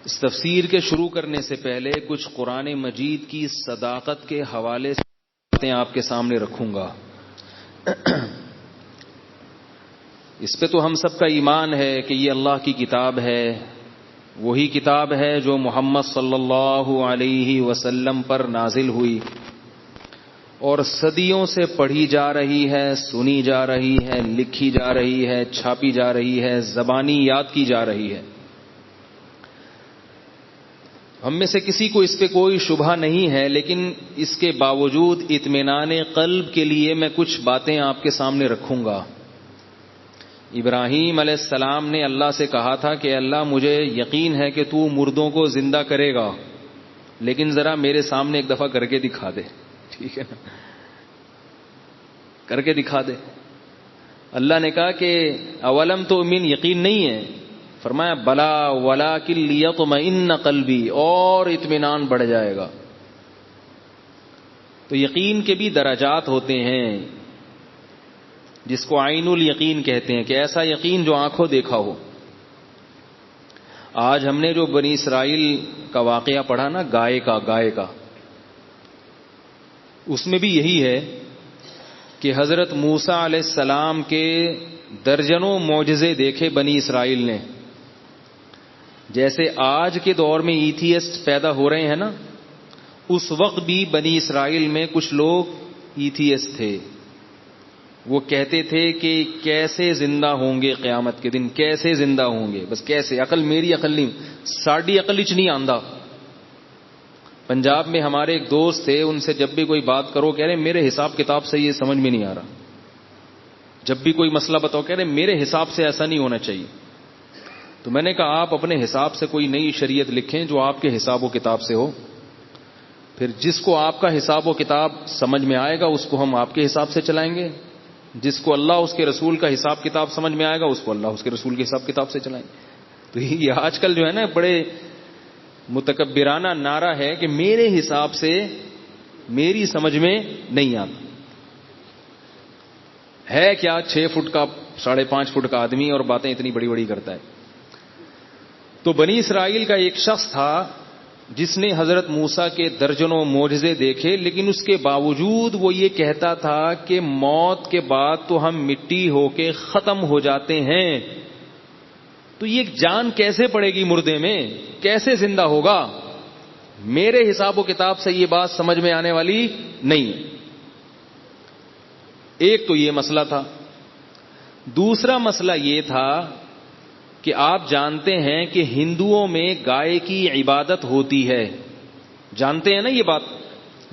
اس تفسیر کے شروع کرنے سے پہلے کچھ قرآن مجید کی صداقت کے حوالے سے باتیں آپ کے سامنے رکھوں گا. اس پہ تو ہم سب کا ایمان ہے کہ یہ اللہ کی کتاب ہے، وہی کتاب ہے جو محمد صلی اللہ علیہ وسلم پر نازل ہوئی اور صدیوں سے پڑھی جا رہی ہے، سنی جا رہی ہے، لکھی جا رہی ہے، چھاپی جا رہی ہے، زبانی یاد کی جا رہی ہے. ہم میں سے کسی کو اس پہ کوئی شبہ نہیں ہے، لیکن اس کے باوجود اطمینان قلب کے لیے میں کچھ باتیں آپ کے سامنے رکھوں گا. ابراہیم علیہ السلام نے اللہ سے کہا تھا کہ اللہ مجھے یقین ہے کہ تو مردوں کو زندہ کرے گا، لیکن ذرا میرے سامنے ایک دفعہ کر کے دکھا دے. ٹھیک ہے نا، کر کے دکھا دے. اللہ نے کہا کہ اولم تؤمن، یقین نہیں ہے؟ فرمایا بلا ولکن لیطمئن قلبی، اور اطمینان بڑھ جائے گا. تو یقین کے بھی درجات ہوتے ہیں، جس کو عین الیقین کہتے ہیں، کہ ایسا یقین جو آنکھوں دیکھا ہو. آج ہم نے جو بنی اسرائیل کا واقعہ پڑھا نا، گائے کا، اس میں بھی یہی ہے کہ حضرت موسیٰ علیہ السلام کے درجنوں معجزے دیکھے بنی اسرائیل نے. جیسے آج کے دور میں ایتھیسٹ پیدا ہو رہے ہیں نا، اس وقت بھی بنی اسرائیل میں کچھ لوگ ایتھیسٹ تھے. وہ کہتے تھے کہ کیسے زندہ ہوں گے قیامت کے دن، کیسے زندہ ہوں گے، بس کیسے، عقل میری عقل نہیں، ساڈی عقل اچ نہیں آندا. پنجاب میں ہمارے ایک دوست تھے، ان سے جب بھی کوئی بات کرو کہہ رہے میرے حساب کتاب سے یہ سمجھ میں نہیں آ رہا. جب بھی کوئی مسئلہ بتاؤ کہہ رہے میرے حساب سے ایسا نہیں ہونا چاہیے. تو میں نے کہا آپ اپنے حساب سے کوئی نئی شریعت لکھیں جو آپ کے حساب و کتاب سے ہو، پھر جس کو آپ کا حساب و کتاب سمجھ میں آئے گا اس کو ہم آپ کے حساب سے چلائیں گے، جس کو اللہ اس کے رسول کا حساب کتاب سمجھ میں آئے گا اس کو اللہ اس کے رسول کے حساب کتاب سے چلائیں گے. تو یہ آج کل جو ہے نا بڑے متکبرانہ نعرہ ہے کہ میرے حساب سے میری سمجھ میں نہیں آتا. ہے کیا 6 فٹ کا 5.5 فٹ کا آدمی اور باتیں اتنی بڑی بڑی کرتا ہے. تو بنی اسرائیل کا ایک شخص تھا جس نے حضرت موسیٰ کے درجنوں معجزے دیکھے، لیکن اس کے باوجود وہ یہ کہتا تھا کہ موت کے بعد تو ہم مٹی ہو کے ختم ہو جاتے ہیں، تو یہ جان کیسے پڑے گی مردے میں، کیسے زندہ ہوگا؟ میرے حساب و کتاب سے یہ بات سمجھ میں آنے والی نہیں. ایک تو یہ مسئلہ تھا. دوسرا مسئلہ یہ تھا کہ آپ جانتے ہیں کہ ہندوؤں میں گائے کی عبادت ہوتی ہے. جانتے ہیں نا یہ بات؟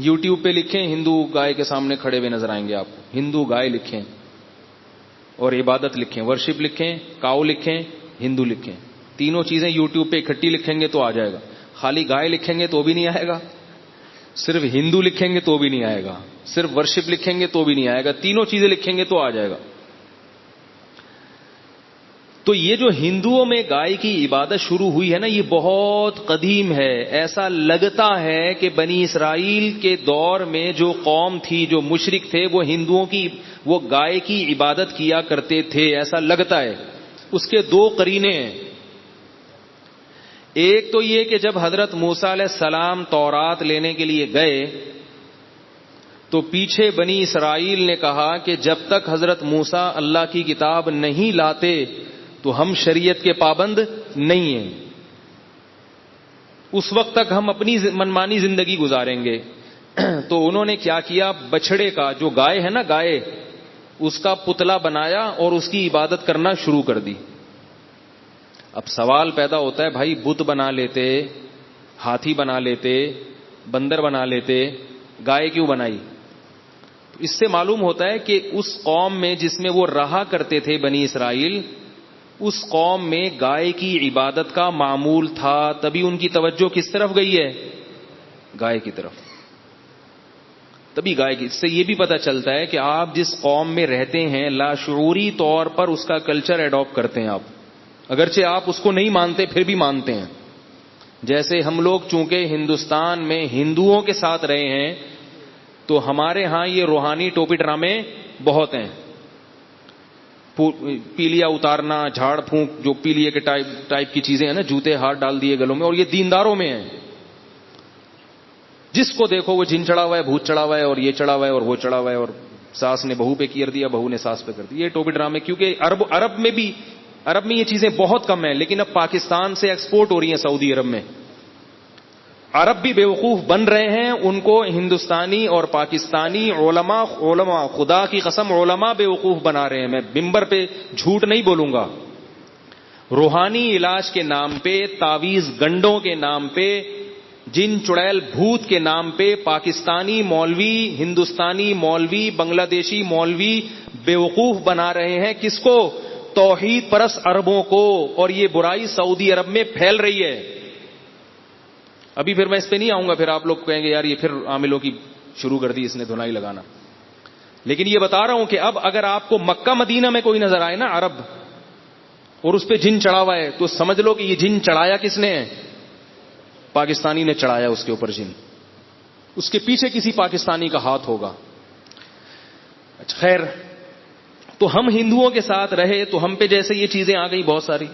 یوٹیوب پہ لکھیں ہندو گائے کے سامنے کھڑے ہوئے نظر آئیں گے آپ کو. ہندو گائے لکھیں اور عبادت لکھیں، ورشپ لکھیں، کاؤ لکھیں، ہندو لکھیں. تینوں چیزیں یوٹیوب پہ اکٹھی لکھیں گے تو آ جائے گا. خالی گائے لکھیں گے تو بھی نہیں آئے گا، صرف ہندو لکھیں گے تو بھی نہیں آئے گا، صرف ورشپ لکھیں گے تو بھی نہیں آئے گا، تینوں چیزیں لکھیں گے تو آ جائے گا. تو یہ جو ہندوؤں میں گائے کی عبادت شروع ہوئی ہے نا، یہ بہت قدیم ہے. ایسا لگتا ہے کہ بنی اسرائیل کے دور میں جو قوم تھی، جو مشرک تھے، وہ ہندوؤں کی وہ گائے کی عبادت کیا کرتے تھے، ایسا لگتا ہے. اس کے 2 قرینے ہیں. ایک تو یہ کہ جب حضرت موسیٰ علیہ السلام تورات لینے کے لیے گئے تو پیچھے بنی اسرائیل نے کہا کہ جب تک حضرت موسیٰ اللہ کی کتاب نہیں لاتے تو ہم شریعت کے پابند نہیں ہیں، اس وقت تک ہم اپنی منمانی زندگی گزاریں گے. تو انہوں نے کیا کیا، بچڑے کا، جو گائے ہے نا گائے، اس کا پتلا بنایا اور اس کی عبادت کرنا شروع کر دی. اب سوال پیدا ہوتا ہے بھائی بت بنا لیتے، ہاتھی بنا لیتے، بندر بنا لیتے، گائے کیوں بنائی؟ تو اس سے معلوم ہوتا ہے کہ اس قوم میں جس میں وہ رہا کرتے تھے بنی اسرائیل، اس قوم میں گائے کی عبادت کا معمول تھا. تبھی ان کی توجہ کس طرف گئی ہے؟ گائے کی طرف. تبھی گائے کی. اس سے یہ بھی پتہ چلتا ہے کہ آپ جس قوم میں رہتے ہیں لاشعوری طور پر اس کا کلچر ایڈاپٹ کرتے ہیں آپ، اگرچہ آپ اس کو نہیں مانتے پھر بھی مانتے ہیں. جیسے ہم لوگ چونکہ ہندوستان میں ہندوؤں کے ساتھ رہے ہیں تو ہمارے ہاں یہ روحانی ٹوپی ڈرامے بہت ہیں. پیلیا اتارنا, جھاڑ پھونک, جو پیلیے کے ٹائپ کی چیزیں ہیں نا, جوتے ہاتھ ڈال دیے گلوں میں, اور یہ دینداروں میں ہیں. جس کو دیکھو وہ جن چڑھا ہوا ہے, بھوت چڑھا ہوا ہے, اور یہ چڑھا ہوا ہے, اور وہ چڑھا ہوا ہے, اور ساس نے بہو پہ کر دیا, بہو نے ساس پہ کر دیا. یہ ٹوپی ڈرامے, کیونکہ عرب میں یہ چیزیں بہت کم ہیں, لیکن اب پاکستان سے ایکسپورٹ ہو رہی ہیں سعودی عرب میں. عرب بھی بیوقوف بن رہے ہیں, ان کو ہندوستانی اور پاکستانی علماء خدا کی قسم علماء بیوقوف بنا رہے ہیں. میں ممبر پہ جھوٹ نہیں بولوں گا. روحانی علاج کے نام پہ, تعویذ گنڈوں کے نام پہ, جن چڑیل بھوت کے نام پہ پاکستانی مولوی, ہندوستانی مولوی, بنگلہ دیشی مولوی بیوقوف بنا رہے ہیں. کس کو؟ توحید پرست عربوں کو. اور یہ برائی سعودی عرب میں پھیل رہی ہے. ابھی پھر میں اس پہ نہیں آؤں گا, پھر آپ لوگ کہیں گے یار یہ پھر عاملوں کی شروع کر دی اس نے دھنائی لگانا. لیکن یہ بتا رہا ہوں کہ اب اگر آپ کو مکہ مدینہ میں کوئی نظر آئے نا عرب, اور اس پہ جن چڑھا ہوا ہے, تو سمجھ لو کہ یہ جن چڑھایا کس نے ہے؟ پاکستانی نے چڑھایا اس کے اوپر جن. اس کے پیچھے کسی پاکستانی کا ہاتھ ہوگا. اچھا خیر, تو ہم ہندوؤں کے ساتھ رہے تو ہم پہ جیسے یہ چیزیں آ گئی بہت ساری,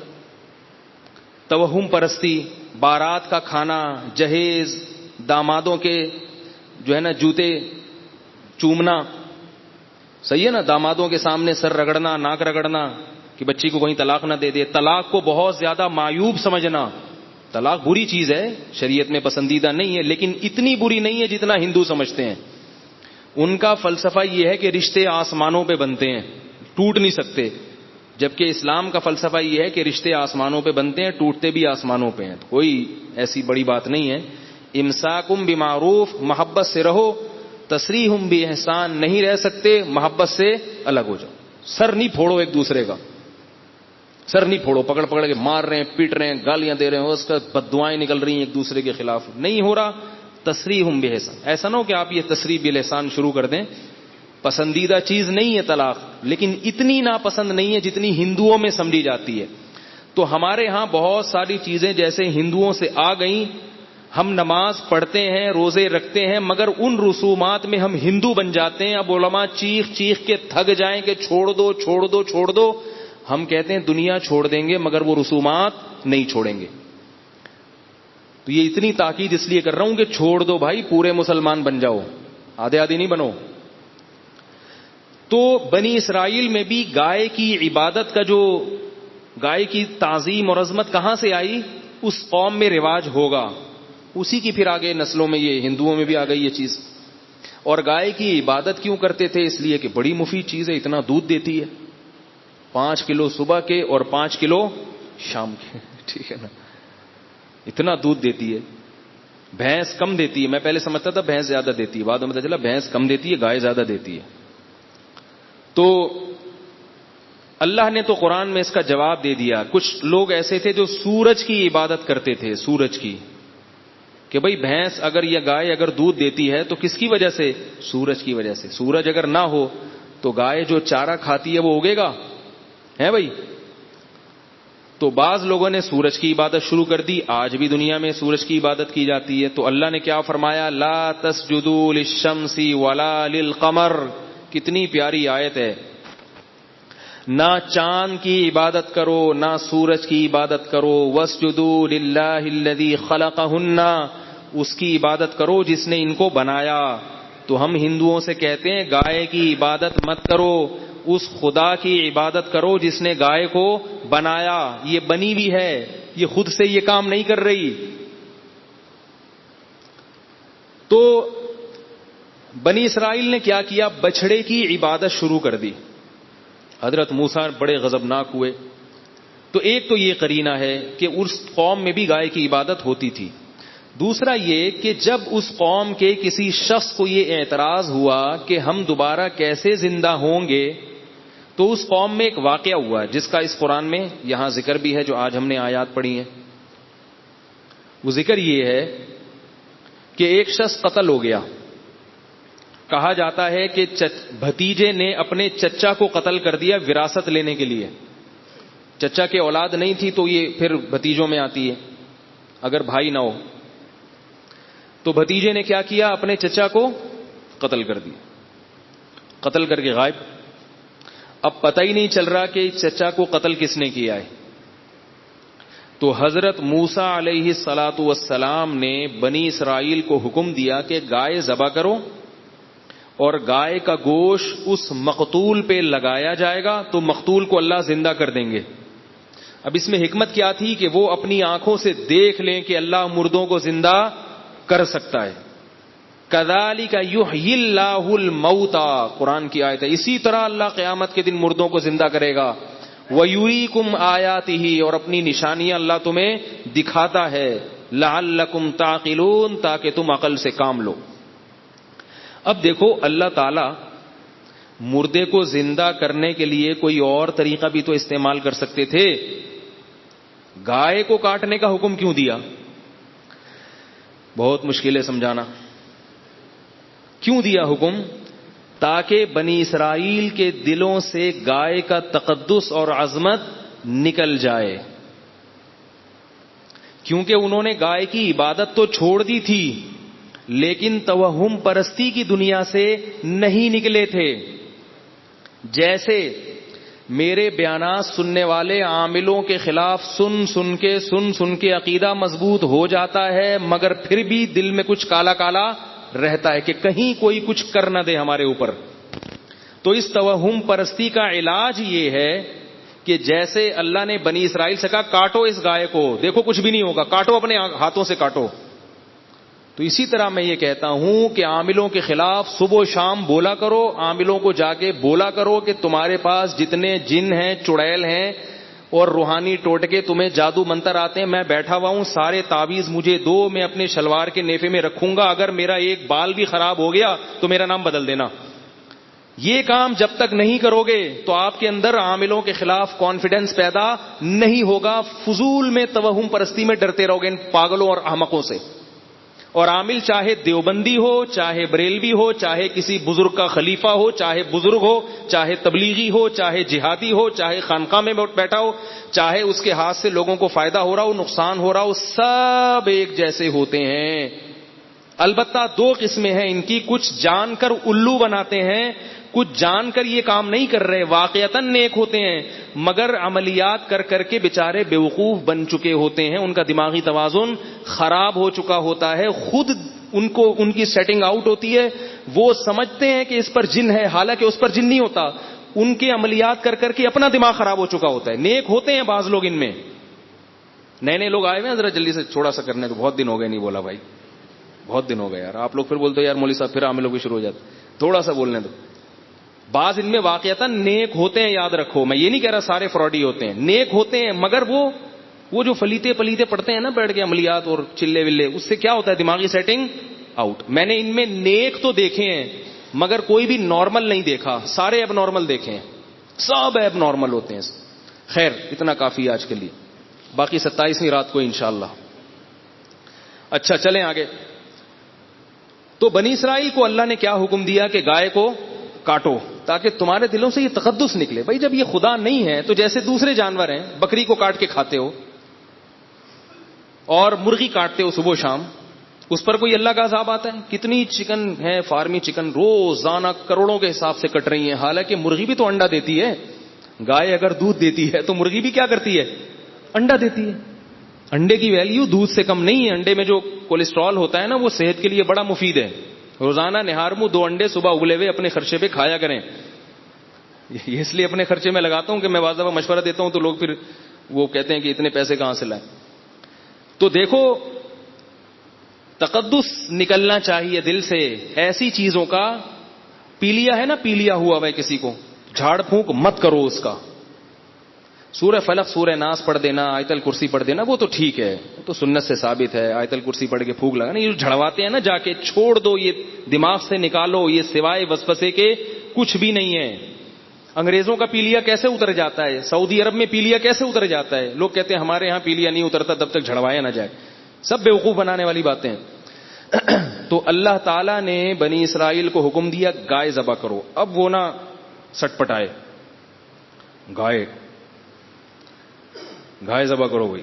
توہم پرستی, بارات کا کھانا, جہیز, دامادوں کے جو ہے نا جوتے چومنا, صحیح ہے نا, دامادوں کے سامنے سر رگڑنا, ناک رگڑنا کہ بچی کو کہیں طلاق نہ دے دے. طلاق کو بہت زیادہ معیوب سمجھنا. طلاق بری چیز ہے, شریعت میں پسندیدہ نہیں ہے, لیکن اتنی بری نہیں ہے جتنا ہندو سمجھتے ہیں. ان کا فلسفہ یہ ہے کہ رشتے آسمانوں پہ بنتے ہیں, ٹوٹ نہیں سکتے, جبکہ اسلام کا فلسفہ یہ ہے کہ رشتے آسمانوں پہ بنتے ہیں, ٹوٹتے بھی آسمانوں پہ ہیں. کوئی ایسی بڑی بات نہیں ہے. امساکم بمعروف, محبت سے رہو, تسریحم باحسان, نہیں رہ سکتے محبت سے الگ ہو جاؤ. سر نہیں پھوڑو ایک دوسرے کا, سر نہیں پھوڑو, پکڑ پکڑ کے مار رہے ہیں, پیٹ رہے ہیں, گالیاں دے رہے ہیں, اس کا بددعائیں نکل رہی ہیں ایک دوسرے کے خلاف, نہیں ہو رہا. تسریحم باحسان, ایسا نہ ہو کہ آپ یہ تسریح بالاحسان شروع کر دیں. پسندیدہ چیز نہیں ہے طلاق, لیکن اتنی ناپسند نہیں ہے جتنی ہندوؤں میں سمجھی جاتی ہے. تو ہمارے ہاں بہت ساری چیزیں جیسے ہندوؤں سے آ گئیں. ہم نماز پڑھتے ہیں, روزے رکھتے ہیں, مگر ان رسومات میں ہم ہندو بن جاتے ہیں. اب علماء چیخ چیخ کے تھک جائیں کہ چھوڑ دو چھوڑ دو چھوڑ دو, ہم کہتے ہیں دنیا چھوڑ دیں گے مگر وہ رسومات نہیں چھوڑیں گے. تو یہ اتنی تاکید اس لیے کر رہا ہوں کہ چھوڑ دو بھائی, پورے مسلمان بن جاؤ, آدھے آدھے نہیں بنو. تو بنی اسرائیل میں بھی گائے کی عبادت کا, جو گائے کی تعظیم اور عظمت کہاں سے آئی, اس قوم میں رواج ہوگا, اسی کی پھر آگے نسلوں میں یہ ہندوؤں میں بھی آ گئی یہ چیز. اور گائے کی عبادت کیوں کرتے تھے؟ اس لیے کہ بڑی مفید چیز ہے, اتنا دودھ دیتی ہے, 5 کلو صبح کے اور 5 کلو شام کے, ٹھیک ہے نا, اتنا دودھ دیتی ہے. بھینس کم دیتی ہے, میں پہلے سمجھتا تھا بھینس زیادہ دیتی ہے, بعد میں پتہ چلا بھینس کم دیتی ہے, گائے زیادہ دیتی ہے. تو اللہ نے تو قرآن میں اس کا جواب دے دیا. کچھ لوگ ایسے تھے جو سورج کی عبادت کرتے تھے, سورج کی, کہ بھئی بھینس اگر یا گائے اگر دودھ دیتی ہے تو کس کی وجہ سے؟ سورج کی وجہ سے. سورج اگر نہ ہو تو گائے جو چارہ کھاتی ہے وہ اگے گا, ہے بھائی. تو بعض لوگوں نے سورج کی عبادت شروع کر دی. آج بھی دنیا میں سورج کی عبادت کی جاتی ہے. تو اللہ نے کیا فرمایا, لا تسجدوا للشمس ولا للقمر. کتنی پیاری آیت ہے. نہ چاند کی عبادت کرو نہ سورج کی عبادت کرو. واسجدوا للہ الذی خلقہن, اس کی عبادت کرو جس نے ان کو بنایا. تو ہم ہندوؤں سے کہتے ہیں گائے کی عبادت مت کرو, اس خدا کی عبادت کرو جس نے گائے کو بنایا. یہ بنی بھی ہے, یہ خود سے یہ کام نہیں کر رہی. تو بنی اسرائیل نے کیا کیا, بچھڑے کی عبادت شروع کر دی. حضرت موسیٰ بڑے غضبناک ہوئے. تو ایک تو یہ قرینہ ہے کہ اس قوم میں بھی گائے کی عبادت ہوتی تھی. دوسرا یہ کہ جب اس قوم کے کسی شخص کو یہ اعتراض ہوا کہ ہم دوبارہ کیسے زندہ ہوں گے, تو اس قوم میں ایک واقعہ ہوا جس کا اس قرآن میں یہاں ذکر بھی ہے جو آج ہم نے آیات پڑھی ہیں. وہ ذکر یہ ہے کہ ایک شخص قتل ہو گیا. کہا جاتا ہے کہ بھتیجے نے اپنے چچا کو قتل کر دیا وراثت لینے کے لیے. چچا کے اولاد نہیں تھی تو یہ پھر بھتیجوں میں آتی ہے اگر بھائی نہ ہو. تو بھتیجے نے کیا کیا, اپنے چچا کو قتل کر دیا, قتل کر کے غائب. اب پتہ ہی نہیں چل رہا کہ چچا کو قتل کس نے کیا ہے. تو حضرت موسیٰ علیہ الصلاۃ والسلام نے بنی اسرائیل کو حکم دیا کہ گائے ذبح کرو اور گائے کا گوشت اس مقتول پہ لگایا جائے گا تو مقتول کو اللہ زندہ کر دیں گے. اب اس میں حکمت کیا تھی کہ وہ اپنی آنکھوں سے دیکھ لیں کہ اللہ مردوں کو زندہ کر سکتا ہے. کذالک یحیی اللہ الموتیٰ قرآن کی آیت ہے. اسی طرح اللہ قیامت کے دن مردوں کو زندہ کرے گا. وَيُرِيكُمْ آیاتہ اور اپنی نشانیاں اللہ تمہیں دکھاتا ہے. لعلکم تعقلون تاکہ تم عقل سے کام لو. اب دیکھو اللہ تعالی مردے کو زندہ کرنے کے لیے کوئی اور طریقہ بھی تو استعمال کر سکتے تھے. گائے کو کاٹنے کا حکم کیوں دیا؟ بہت مشکل ہے سمجھانا. کیوں دیا حکم؟ تاکہ بنی اسرائیل کے دلوں سے گائے کا تقدس اور عظمت نکل جائے. کیونکہ انہوں نے گائے کی عبادت تو چھوڑ دی تھی لیکن توہم پرستی کی دنیا سے نہیں نکلے تھے. جیسے میرے بیانات سننے والے عاملوں کے خلاف سن سن کے عقیدہ مضبوط ہو جاتا ہے مگر پھر بھی دل میں کچھ کالا کالا رہتا ہے کہ کہیں کوئی کچھ کر نہ دے ہمارے اوپر. تو اس توہم پرستی کا علاج یہ ہے کہ جیسے اللہ نے بنی اسرائیل سے کہا کاٹو اس گائے کو، دیکھو کچھ بھی نہیں ہوگا، کاٹو اپنے ہاتھوں سے کاٹو. تو اسی طرح میں یہ کہتا ہوں کہ عاملوں کے خلاف صبح و شام بولا کرو، عاملوں کو جا کے بولا کرو کہ تمہارے پاس جتنے جن ہیں، چڑیل ہیں اور روحانی ٹوٹکے تمہیں جادو منتر آتے ہیں، میں بیٹھا ہوا ہوں، سارے تعویذ مجھے دو، میں اپنے شلوار کے نیفے میں رکھوں گا، اگر میرا ایک بال بھی خراب ہو گیا تو میرا نام بدل دینا. یہ کام جب تک نہیں کرو گے تو آپ کے اندر عاملوں کے خلاف کانفیڈنس پیدا نہیں ہوگا. فضول میں توہم پرستی میں ڈرتے رہو گے ان پاگلوں اور احمقوں سے. اور عامل چاہے دیوبندی ہو، چاہے بریلوی ہو، چاہے کسی بزرگ کا خلیفہ ہو، چاہے بزرگ ہو، چاہے تبلیغی ہو، چاہے جہادی ہو، چاہے خانقاہ میں بیٹھا ہو، چاہے اس کے ہاتھ سے لوگوں کو فائدہ ہو رہا ہو، نقصان ہو رہا ہو، سب ایک جیسے ہوتے ہیں. البتہ دو قسمیں ہیں ان کی، کچھ جان کر الو بناتے ہیں، کچھ جان کر یہ کام نہیں کر رہے، واقعتاً نیک ہوتے ہیں مگر عملیات کر کر کے بیچارے بیوقوف بن چکے ہوتے ہیں، ان کا دماغی توازن خراب ہو چکا ہوتا ہے، خود ان کی سیٹنگ آؤٹ ہوتی ہے، وہ سمجھتے ہیں کہ اس پر جن ہے حالانکہ اس پر جن نہیں ہوتا، ان کے عملیات کر کر کے اپنا دماغ خراب ہو چکا ہوتا ہے. نیک ہوتے ہیں بعض لوگ ان میں. نئے لوگ آئے ہوئے ہیں، ذرا جلدی سے تھوڑا سا کرنے تو بہت دن ہو گئے نہیں بولا بھائی، بہت دن ہو گئے یار. آپ لوگ پھر بولتے یار مولوی صاحب پھر عاملوں بھی شروع ہو جاتے، تھوڑا سا بولنے دو. بعض ان میں واقعتاً نیک ہوتے ہیں، یاد رکھو، میں یہ نہیں کہہ رہا سارے فراڈی ہوتے ہیں، نیک ہوتے ہیں مگر وہ جو فلیتے پلیتے پڑھتے ہیں نا بیٹھ کے عملیات اور چلے ولے، اس سے کیا ہوتا ہے دماغی سیٹنگ آؤٹ. میں نے ان میں نیک تو دیکھے ہیں مگر کوئی بھی نارمل نہیں دیکھا، سارے اب نارمل دیکھے ہیں، سب اب نارمل ہوتے ہیں. خیر اتنا کافی آج کے لیے، باقی 27ویں رات کو انشاءاللہ. اچھا چلیں آگے. تو بنی اسرائیل کو اللہ نے کیا حکم دیا کہ گائے کو کاٹو تاکہ تمہارے دلوں سے یہ تقدس نکلے. بھائی جب یہ خدا نہیں ہے تو جیسے دوسرے جانور ہیں، بکری کو کاٹ کے کھاتے ہو اور مرغی کاٹتے ہو صبح و شام، اس پر کوئی اللہ کا عذاب آتا ہے؟ کتنی چکن ہے، فارمی چکن روزانہ کروڑوں کے حساب سے کٹ رہی ہیں، حالانکہ مرغی بھی تو انڈا دیتی ہے. گائے اگر دودھ دیتی ہے تو مرغی بھی کیا کرتی ہے؟ انڈا دیتی ہے. انڈے کی ویلیو دودھ سے کم نہیں ہے. انڈے میں جو کولیسٹرول ہوتا ہے نا وہ صحت کے لیے بڑا مفید ہے. روزانہ نہار منہ 2 انڈے صبح ابلے ہوئے اپنے خرچے پہ کھایا کریں. اس لیے اپنے خرچے میں لگاتا ہوں کہ میں بعض دفعہ مشورہ دیتا ہوں تو لوگ پھر وہ کہتے ہیں کہ اتنے پیسے کہاں سے لائیں. تو دیکھو تقدس نکلنا چاہیے دل سے. ایسی چیزوں کا پیلیا ہے نا، پیلیا ہوا بھائی کسی کو، جھاڑ پھونک مت کرو اس کا. سورہ فلق سورہ ناس پڑھ دینا، آیت الکرسی پڑھ دینا وہ تو ٹھیک ہے، وہ تو سنت سے ثابت ہے. آیت الکرسی پڑھ کے پھونک لگانا، یہ جھڑواتے ہیں نا جا کے، چھوڑ دو، یہ دماغ سے نکالو، یہ سوائے وسوسے کے کچھ بھی نہیں ہے. انگریزوں کا پیلیا کیسے اتر جاتا ہے؟ سعودی عرب میں پیلیا کیسے اتر جاتا ہے؟ لوگ کہتے ہیں ہمارے یہاں پیلیا نہیں اترتا تب تک جھڑوایا نہ جائے. سب بیوقوف بنانے والی باتیں. تو اللہ تعالیٰ نے بنی اسرائیل کو حکم دیا گائے ذبح کرو. اب وہ نہ سٹ پٹائے، گائے ذبح کرو. بھائی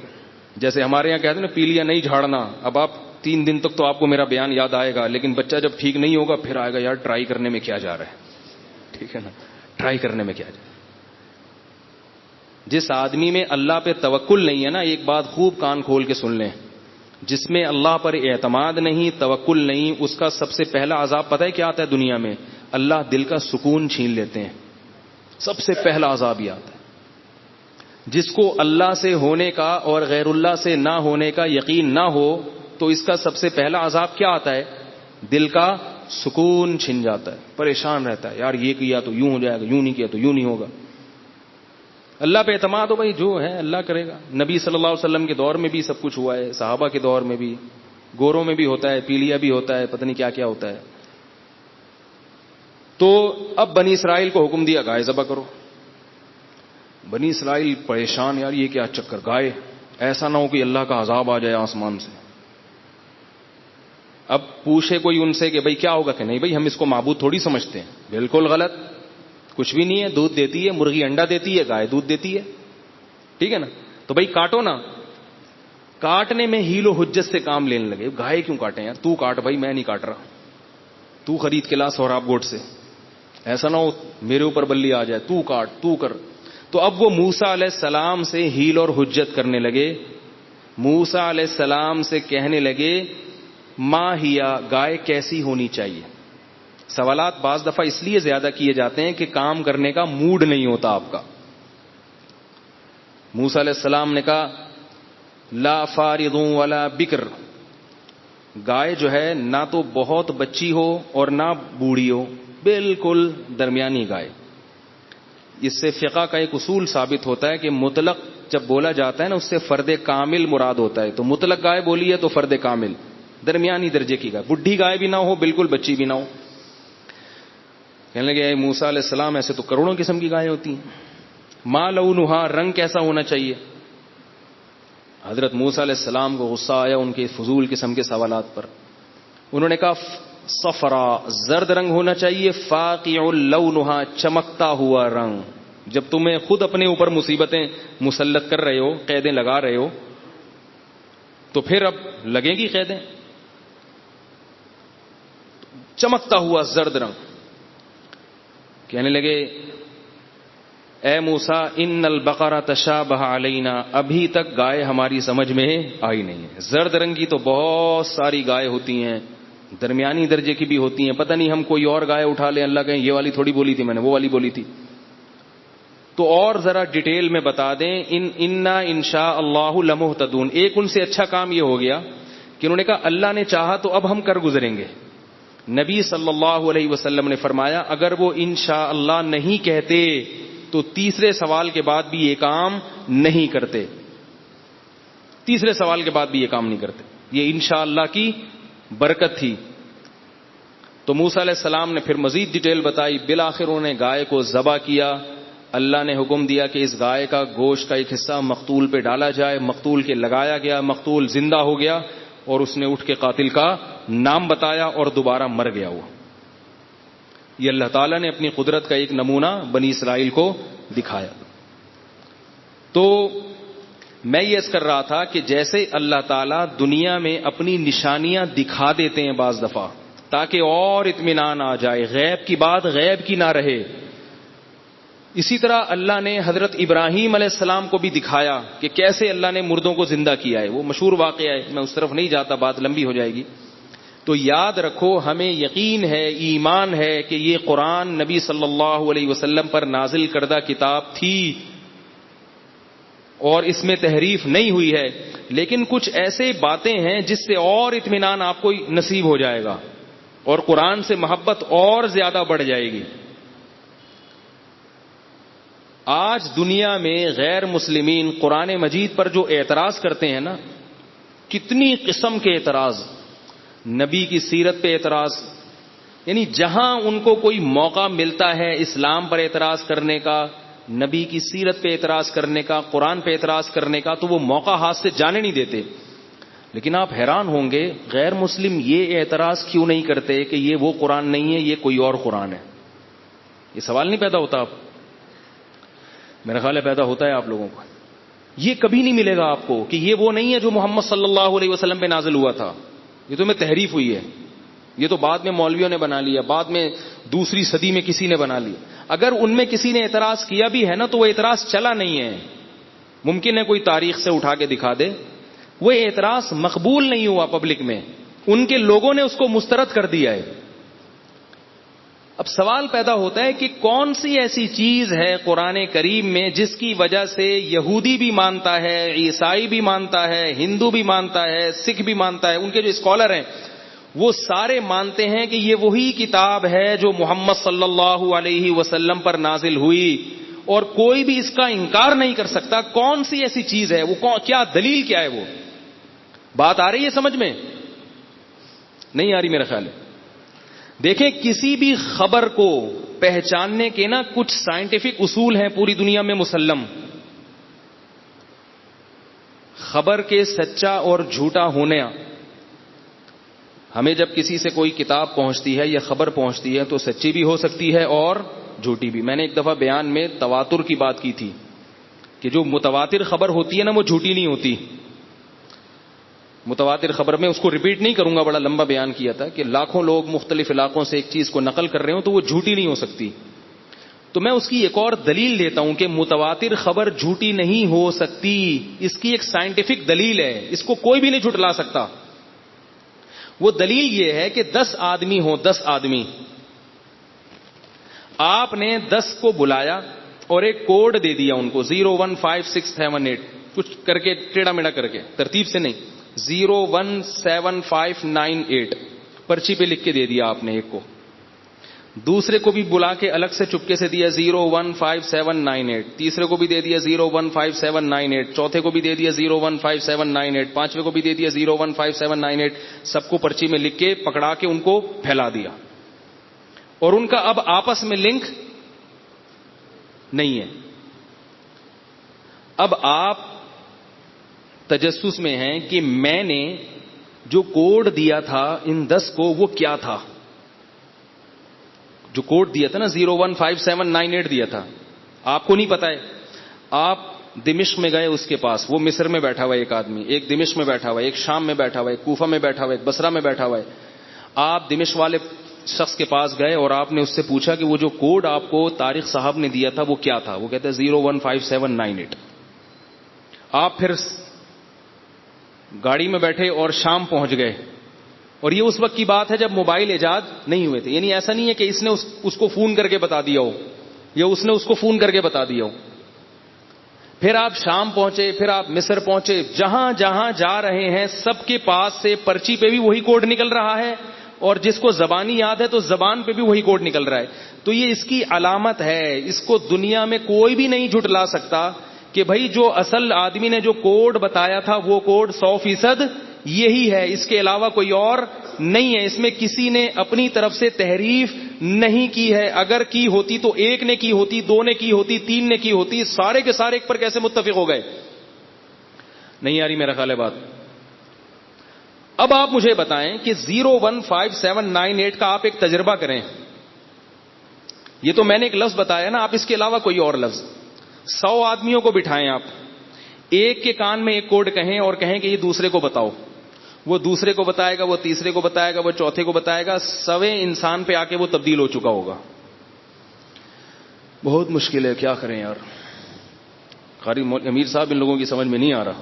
جیسے ہمارے یہاں کہتے ہیں نا پیلیا نہیں جھاڑنا. اب آپ 3 دن تک تو آپ کو میرا بیان یاد آئے گا، لیکن بچہ جب ٹھیک نہیں ہوگا پھر آئے گا یار ٹرائی کرنے میں کیا جا رہا ہے. ٹھیک ہے نا، ٹرائی کرنے میں کیا جا رہا ہے. جس آدمی میں اللہ پہ توکل نہیں ہے نا، ایک بات خوب کان کھول کے سن لیں، جس میں اللہ پر اعتماد نہیں، توکل نہیں، اس کا سب سے پہلا عذاب پتہ ہے کیا آتا ہے دنیا میں؟ اللہ دل کا سکون چھین لیتے ہیں، سب سے پہلا عذاب یہ آتا ہے۔ جس کو اللہ سے ہونے کا اور غیر اللہ سے نہ ہونے کا یقین نہ ہو تو اس کا سب سے پہلا عذاب کیا آتا ہے؟ دل کا سکون چھن جاتا ہے، پریشان رہتا ہے، یار یہ کیا تو یوں ہو جائے گا، یوں نہیں کیا تو یوں نہیں ہوگا۔ اللہ پہ اعتماد ہو بھائی، جو ہے اللہ کرے گا۔ نبی صلی اللہ علیہ وسلم کے دور میں بھی سب کچھ ہوا ہے، صحابہ کے دور میں بھی، گوروں میں بھی ہوتا ہے، پیلیا بھی ہوتا ہے، پتہ نہیں کیا کیا ہوتا ہے۔ تو اب بنی اسرائیل کو حکم دیا گائے ذبح کرو۔ بنی اسرائیل پریشان، یار یہ کیا چکر، گائے، ایسا نہ ہو کہ اللہ کا عذاب آ جائے آسمان سے۔ اب پوچھے کوئی ان سے کہ بھائی کیا ہوگا، کہ نہیں بھائی ہم اس کو معبود تھوڑی سمجھتے ہیں، بالکل غلط، کچھ بھی نہیں ہے، دودھ دیتی ہے، مرغی انڈا دیتی ہے، گائے دودھ دیتی ہے، ٹھیک ہے نا، تو بھائی کاٹو نا۔ کاٹنے میں ہیل و حجت سے کام لینے لگے، گائے کیوں کاٹیں یار، تو کاٹ بھائی، میں نہیں کاٹ رہا، تو خرید کے لا سوراب گوٹ سے، ایسا نہ ہو میرے اوپر بلی آ جائے، تو کاٹ تو کر۔ تو اب وہ موسیٰ علیہ السلام سے ہیل اور حجت کرنے لگے، موسیٰ علیہ السلام سے کہنے لگے ما ہیا، گائے کیسی ہونی چاہیے۔ سوالات بعض دفعہ اس لیے زیادہ کیے جاتے ہیں کہ کام کرنے کا موڈ نہیں ہوتا آپ کا۔ موسیٰ علیہ السلام نے کہا لا فارض ولا بکر، گائے جو ہے نہ تو بہت بچی ہو اور نہ بوڑھی ہو، بالکل درمیانی گائے۔ اس سے فقہ کا ایک اصول ثابت ہوتا ہے کہ مطلق جب بولا جاتا ہے نا، اس سے فرد کامل مراد ہوتا ہے۔ تو مطلق گائے بولی ہے تو فرد کامل، درمیانی درجے کی گائے، بڈھی گائے بھی نہ ہو، بالکل بچی بھی نہ ہو۔ کہنے لگے اے موسیٰ علیہ السلام، ایسے تو کروڑوں قسم کی گائیں ہوتی ہیں، ما لونہا، رنگ کیسا ہونا چاہیے؟ حضرت موسیٰ علیہ السلام کو غصہ آیا ان کے فضول قسم کے سوالات پر۔ انہوں نے کہا صفرا، زرد رنگ ہونا چاہیے، فاقع لونہا، چمکتا ہوا رنگ۔ جب تمہیں خود اپنے اوپر مصیبتیں مسلط کر رہے ہو، قیدیں لگا رہے ہو، تو پھر اب لگیں گی قیدیں۔ چمکتا ہوا زرد رنگ۔ کہنے لگے اے موسیٰ ان البقرہ تشابہ علینا، ابھی تک گائے ہماری سمجھ میں آئی نہیں ہے۔ زرد رنگ کی تو بہت ساری گائے ہوتی ہیں، درمیانی درجے کی بھی ہوتی ہیں، پتہ نہیں ہم کوئی اور گائے اٹھا لیں، اللہ کہیں یہ والی تھوڑی بولی تھی میں نے، وہ والی بولی تھی۔ تو اور ذرا ڈیٹیل میں بتا دیں، انا انشاء اللہ لمہتدون۔ ایک ان سے اچھا کام یہ ہو گیا کہ انہوں نے کہا اللہ نے چاہا تو اب ہم کر گزریں گے۔ نبی صلی اللہ علیہ وسلم نے فرمایا اگر وہ انشاءاللہ نہیں کہتے تو تیسرے سوال کے بعد بھی یہ کام نہیں کرتے، تیسرے سوال کے بعد بھی یہ کام نہیں کرتے۔ یہ انشاءاللہ کی برکت تھی۔ تو موسیٰ علیہ السلام نے پھر مزید ڈیٹیل بتائی، بالآخر انہوں نے گائے کو ذبح کیا۔ اللہ نے حکم دیا کہ اس گائے کا گوشت کا ایک حصہ مقتول پہ ڈالا جائے، مقتول کے لگایا گیا، مقتول زندہ ہو گیا، اور اس نے اٹھ کے قاتل کا نام بتایا اور دوبارہ مر گیا وہ۔ یہ اللہ تعالیٰ نے اپنی قدرت کا ایک نمونہ بنی اسرائیل کو دکھایا۔ تو میں یہ عرض کر رہا تھا کہ جیسے اللہ تعالیٰ دنیا میں اپنی نشانیاں دکھا دیتے ہیں بعض دفعہ تاکہ اور اطمینان آ جائے، غیب کی بات غیب کی نہ رہے، اسی طرح اللہ نے حضرت ابراہیم علیہ السلام کو بھی دکھایا کہ کیسے اللہ نے مردوں کو زندہ کیا ہے۔ وہ مشہور واقعہ ہے، میں اس طرف نہیں جاتا، بات لمبی ہو جائے گی۔ تو یاد رکھو، ہمیں یقین ہے، ایمان ہے کہ یہ قرآن نبی صلی اللہ علیہ وسلم پر نازل کردہ کتاب تھی اور اس میں تحریف نہیں ہوئی ہے، لیکن کچھ ایسے باتیں ہیں جس سے اور اطمینان آپ کو نصیب ہو جائے گا اور قرآن سے محبت اور زیادہ بڑھ جائے گی۔ آج دنیا میں غیر مسلمین قرآن مجید پر جو اعتراض کرتے ہیں نا، کتنی قسم کے اعتراض، نبی کی سیرت پہ اعتراض، یعنی جہاں ان کو کوئی موقع ملتا ہے اسلام پر اعتراض کرنے کا، نبی کی سیرت پہ اعتراض کرنے کا، قرآن پہ اعتراض کرنے کا، تو وہ موقع ہاتھ سے جانے نہیں دیتے۔ لیکن آپ حیران ہوں گے غیر مسلم یہ اعتراض کیوں نہیں کرتے کہ یہ وہ قرآن نہیں ہے، یہ کوئی اور قرآن ہے۔ یہ سوال نہیں پیدا ہوتا؟ آپ میرا خیال ہے پیدا ہوتا ہے آپ لوگوں کو۔ یہ کبھی نہیں ملے گا آپ کو کہ یہ وہ نہیں ہے جو محمد صلی اللہ علیہ وسلم پہ نازل ہوا تھا، یہ تو میں تحریف ہوئی ہے، یہ تو بعد میں مولویوں نے بنا لیا، بعد میں دوسری صدی میں کسی نے بنا لیا۔ اگر ان میں کسی نے اعتراض کیا بھی ہے نا تو وہ اعتراض چلا نہیں ہے، ممکن ہے کوئی تاریخ سے اٹھا کے دکھا دے. وہ اعتراض مقبول نہیں ہوا پبلک میں, ان کے لوگوں نے اس کو مسترد کر دیا ہے. اب سوال پیدا ہوتا ہے کہ کون سی ایسی چیز ہے قرآن کریم میں جس کی وجہ سے یہودی بھی مانتا ہے, عیسائی بھی مانتا ہے, ہندو بھی مانتا ہے, سکھ بھی مانتا ہے, ان کے جو اسکالر ہیں وہ سارے مانتے ہیں کہ یہ وہی کتاب ہے جو محمد صلی اللہ علیہ وسلم پر نازل ہوئی, اور کوئی بھی اس کا انکار نہیں کر سکتا. کون سی ایسی چیز ہے وہ, کیا دلیل کیا ہے؟ وہ بات آ رہی ہے سمجھ میں؟ نہیں آ رہی میرا خیال ہے. دیکھیں کسی بھی خبر کو پہچاننے کے نا کچھ سائنٹیفک اصول ہیں پوری دنیا میں مسلم. خبر کے سچا اور جھوٹا ہونے, ہمیں جب کسی سے کوئی کتاب پہنچتی ہے یا خبر پہنچتی ہے تو سچی بھی ہو سکتی ہے اور جھوٹی بھی. میں نے ایک دفعہ بیان میں تواتر کی بات کی تھی کہ جو متواتر خبر ہوتی ہے نا وہ جھوٹی نہیں ہوتی. متواتر خبر میں اس کو ریپیٹ نہیں کروں گا, بڑا لمبا بیان کیا تھا کہ لاکھوں لوگ مختلف علاقوں سے ایک چیز کو نقل کر رہے ہوں تو وہ جھوٹی نہیں ہو سکتی. تو میں اس کی ایک اور دلیل دیتا ہوں کہ متواتر خبر جھوٹی نہیں ہو سکتی. اس کی ایک سائنٹیفک دلیل ہے, اس کو کوئی بھی نہیں جھٹلا سکتا. وہ دلیل یہ ہے کہ 10 آدمی ہوں, 10 آدمی, آپ نے 10 کو بلایا اور ایک کوڈ دے دیا ان کو 015678, کچھ کر کے ٹیڑھا میڑھا کر کے, ترتیب سے نہیں, 017598 پرچی پہ لکھ کے دے دیا آپ نے ایک کو. دوسرے کو بھی بلا کے الگ سے چپکے سے دیا 015798, تیسرے کو بھی دے دیا 015798, چوتھے کو بھی دے دیا 015798, پانچویں کو بھی دے دیا 015798. سب کو پرچی میں لکھ کے پکڑا کے ان کو پھیلا دیا, اور ان کا اب آپس میں لنک نہیں ہے. اب آپ تجسس میں ہیں کہ میں نے جو کوڈ دیا تھا ان 10 کو وہ کیا تھا. جو کوڈ دیا تھا نا 015798 دیا تھا, آپ کو نہیں پتا ہے. آپ دمشق میں گئے اس کے پاس, وہ مصر میں بیٹھا ہوا ہے ایک آدمی, ایک دمشق میں بیٹھا ہوا ہے, ایک شام میں بیٹھا ہوا ہے, ایک کوفہ میں بیٹھا ہوا ہے, ایک بصرہ میں بیٹھا ہوا ہے. آپ دمشق والے شخص کے پاس گئے اور آپ نے اس سے پوچھا کہ وہ جو کوڈ آپ کو طارق صاحب نے دیا تھا وہ کیا تھا. وہ کہتے ہیں 015798. آپ پھر گاڑی میں بیٹھے اور شام پہنچ گئے, اور یہ اس وقت کی بات ہے جب موبائل ایجاد نہیں ہوئے تھے. یعنی ایسا نہیں ہے کہ اس نے اس کو فون کر کے بتا دیا ہو یا اس نے اس کو فون کر کے بتا دیا ہو. پھر آپ شام پہنچے, پھر آپ مصر پہنچے, جہاں جہاں جا رہے ہیں سب کے پاس سے پرچی پہ بھی وہی کوڈ نکل رہا ہے, اور جس کو زبانی یاد ہے تو زبان پہ بھی وہی کوڈ نکل رہا ہے. تو یہ اس کی علامت ہے, اس کو دنیا میں کوئی بھی نہیں جھٹلا سکتا کہ بھائی جو اصل آدمی نے جو کوڈ بتایا تھا وہ کوڈ 100% یہی ہے, اس کے علاوہ کوئی اور نہیں ہے. اس میں کسی نے اپنی طرف سے تحریف نہیں کی ہے. اگر کی ہوتی تو ایک نے کی ہوتی, 2 نے کی ہوتی, 3 نے کی ہوتی, سارے کے سارے ایک پر کیسے متفق ہو گئے؟ نہیں آ رہی میرا خیال ہے بات. اب آپ مجھے بتائیں کہ 015798 کا آپ ایک تجربہ کریں. یہ تو میں نے ایک لفظ بتایا نا, آپ اس کے علاوہ کوئی اور لفظ 100 آدمیوں کو بٹھائیں, آپ ایک کے کان میں ایک کوڈ کہیں اور کہیں کہ یہ دوسرے کو بتاؤ. وہ دوسرے کو بتائے گا, وہ تیسرے کو بتائے گا, وہ چوتھے کو بتائے گا. 100 انسان پہ آ کے وہ تبدیل ہو چکا ہوگا. بہت مشکل ہے, کیا کریں یار. قاری امیر صاحب ان لوگوں کی سمجھ میں نہیں آ رہا.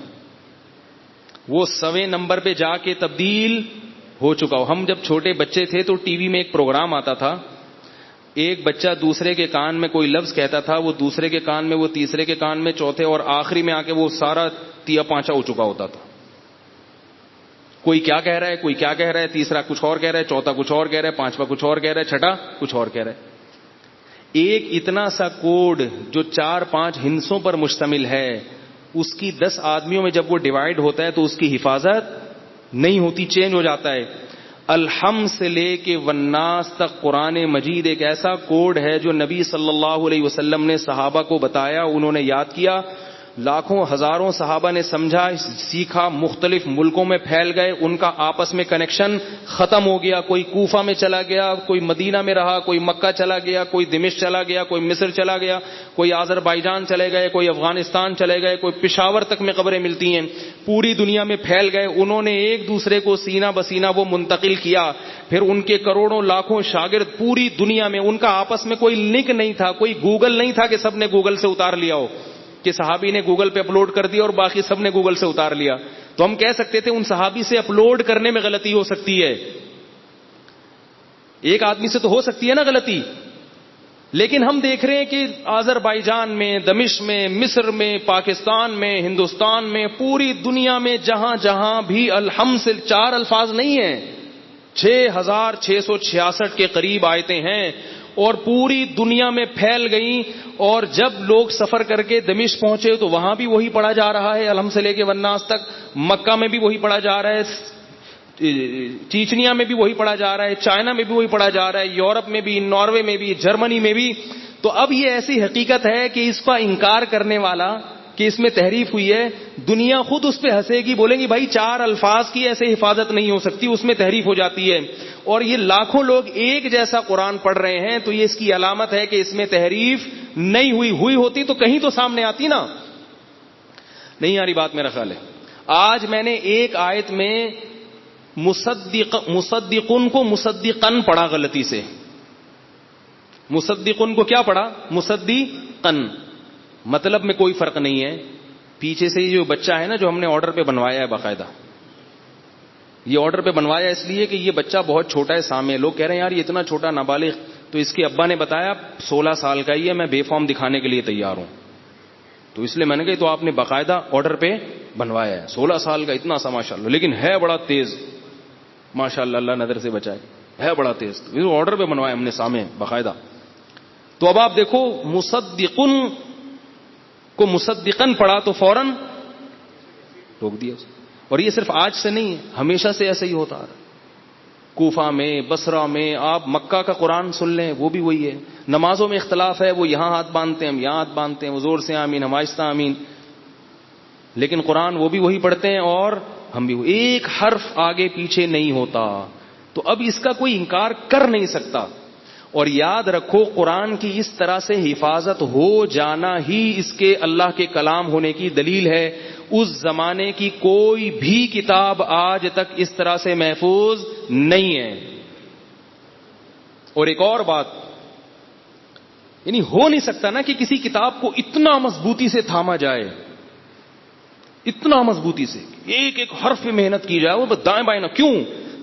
وہ 100 نمبر پہ جا کے تبدیل ہو چکا ہو. ہم جب چھوٹے بچے تھے تو ٹی وی میں ایک پروگرام آتا تھا, ایک بچہ دوسرے کے کان میں کوئی لفظ کہتا تھا, وہ دوسرے کے کان میں, وہ تیسرے کے کان میں, چوتھے, اور آخری میں آ کے وہ سارا تیا پانچا ہو چکا ہوتا تھا. کوئی کیا کہہ رہا ہے, کوئی کیا کہہ رہا ہے, تیسرا کچھ اور کہہ رہا ہے, چوتھا کچھ اور کہہ رہا ہے, پانچواں کچھ اور کہہ رہا ہے, چھٹا کچھ اور کہہ رہا ہے. ایک اتنا سا کوڈ جو 4-5 ہندسوں پر مشتمل ہے, اس کی 10 آدمیوں میں جب وہ ڈیوائیڈ ہوتا ہے تو اس کی حفاظت نہیں ہوتی, چینج ہو جاتا ہے. الحم سے لے کے والناس تک قرآن مجید ایک ایسا کوڈ ہے جو نبی صلی اللہ علیہ وسلم نے صحابہ کو بتایا, انہوں نے یاد کیا, لاکھوں ہزاروں صحابہ نے سمجھا, سیکھا, مختلف ملکوں میں پھیل گئے, ان کا آپس میں کنیکشن ختم ہو گیا. کوئی کوفہ میں چلا گیا, کوئی مدینہ میں رہا, کوئی مکہ چلا گیا, کوئی دمشق چلا گیا, کوئی مصر چلا گیا, کوئی آذربائیجان چلے گئے, کوئی افغانستان چلے گئے, کوئی پشاور تک میں قبریں ملتی ہیں, پوری دنیا میں پھیل گئے. انہوں نے ایک دوسرے کو سینہ بسینہ وہ منتقل کیا. پھر ان کے کروڑوں لاکھوں شاگرد پوری دنیا میں, ان کا آپس میں کوئی لنک نہیں تھا, کوئی گوگل نہیں تھا کہ سب نے گوگل سے اتار لیا ہو. کہ صحابی نے گوگل پہ اپلوڈ کر دیا اور باقی سب نے گوگل سے اتار لیا. تو ہم کہہ سکتے تھے ان صحابی سے اپلوڈ کرنے میں غلطی ہو سکتی ہے, ایک آدمی سے تو ہو سکتی ہے نا غلطی, لیکن ہم دیکھ رہے ہیں کہ آذربائیجان میں, دمشق میں, مصر میں, پاکستان میں, ہندوستان میں, پوری دنیا میں جہاں جہاں بھی الحمد سے 4 الفاظ نہیں ہیں, 6666 کے قریب آیتیں ہیں اور پوری دنیا میں پھیل گئیں. اور جب لوگ سفر کر کے دمشق پہنچے تو وہاں بھی وہی پڑھا جا رہا ہے الحمد سے لے کے والناس تک, مکہ میں بھی وہی پڑھا جا رہا ہے, چیچنیا میں بھی وہی پڑھا جا رہا ہے, چائنا میں بھی وہی پڑھا جا رہا ہے, یورپ میں بھی, ناروے میں بھی, جرمنی میں بھی. تو اب یہ ایسی حقیقت ہے کہ اس کا انکار کرنے والا کہ اس میں تحریف ہوئی ہے, دنیا خود اس پہ ہنسے گی, بولیں گی بھائی 4 الفاظ کی ایسے حفاظت نہیں ہو سکتی, اس میں تحریف ہو جاتی ہے. اور یہ لاکھوں لوگ ایک جیسا قرآن پڑھ رہے ہیں تو یہ اس کی علامت ہے کہ اس میں تحریف نہیں ہوئی ہوتی تو کہیں تو سامنے آتی نا. نہیں آ رہی بات میرا خیال ہے. آج میں نے ایک آیت میں مصدقن کو مصدقن پڑھا غلطی سے, مصدقن کو کیا پڑھا, مصدقن. مطلب میں کوئی فرق نہیں ہے, پیچھے سے یہ جو بچہ ہے نا جو ہم نے آرڈر پہ بنوایا ہے باقاعدہ, یہ آرڈر پہ بنوایا اس لیے کہ یہ بچہ بہت چھوٹا ہے, سامنے لوگ کہہ رہے ہیں یار یہ اتنا چھوٹا نابالغ, تو اس کے ابا نے بتایا 16 سال کا ہی ہے, میں بے فارم دکھانے کے لیے تیار ہوں. تو اس لیے میں نے کہا تو آپ نے باقاعدہ آرڈر پہ بنوایا ہے, 16 سال کا اتنا سا ماشاءاللہ, لیکن ہے بڑا تیز ماشاءاللہ, اللہ نظر سے بچائے, ہے بڑا تیز. تو آرڈر پہ بنوایا ہم نے سامنے باقاعدہ. تو اب آپ دیکھو مصدقن کو مصدقن پڑھا تو فوراً روک دیا. اور یہ صرف آج سے نہیں ہے, ہمیشہ سے ایسا ہی ہوتا رہا. کوفہ میں, بصرہ میں, آپ مکہ کا قرآن سن لیں وہ بھی وہی ہے. نمازوں میں اختلاف ہے, وہ یہاں ہاتھ باندھتے ہیں, ہم یہاں ہاتھ باندھتے ہیں, وہ زور سے آمین, ہم آہستہ آمین, لیکن قرآن وہ بھی وہی پڑھتے ہیں اور ہم بھی, ایک حرف آگے پیچھے نہیں ہوتا. تو اب اس کا کوئی انکار کر نہیں سکتا. اور یاد رکھو قرآن کی اس طرح سے حفاظت ہو جانا ہی اس کے اللہ کے کلام ہونے کی دلیل ہے. اس زمانے کی کوئی بھی کتاب آج تک اس طرح سے محفوظ نہیں ہے. اور ایک اور بات, یعنی ہو نہیں سکتا نا کہ کسی کتاب کو اتنا مضبوطی سے تھاما جائے, اتنا مضبوطی سے ایک ایک حرف پہ محنت کی جائے, وہ دائیں بائیں نہ. کیوں؟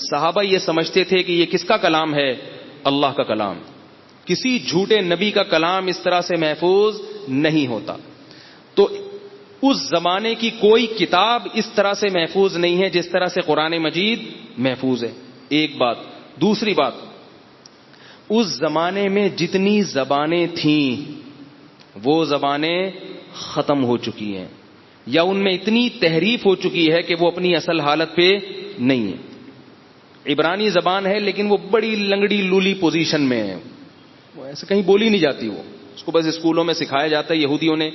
صحابہ یہ سمجھتے تھے کہ یہ کس کا کلام ہے, اللہ کا کلام. کسی جھوٹے نبی کا کلام اس طرح سے محفوظ نہیں ہوتا. تو اس زمانے کی کوئی کتاب اس طرح سے محفوظ نہیں ہے جس طرح سے قرآن مجید محفوظ ہے. ایک بات. دوسری بات, اس زمانے میں جتنی زبانیں تھیں وہ زبانیں ختم ہو چکی ہیں, یا ان میں اتنی تحریف ہو چکی ہے کہ وہ اپنی اصل حالت پہ نہیں ہے. عبرانی زبان ہے لیکن وہ بڑی لنگڑی لولی پوزیشن میں ہے, وہ ایسے کہیں بولی نہیں جاتی. وہ اس کو بس اسکولوں میں سکھایا جاتا ہے. یہودیوں نے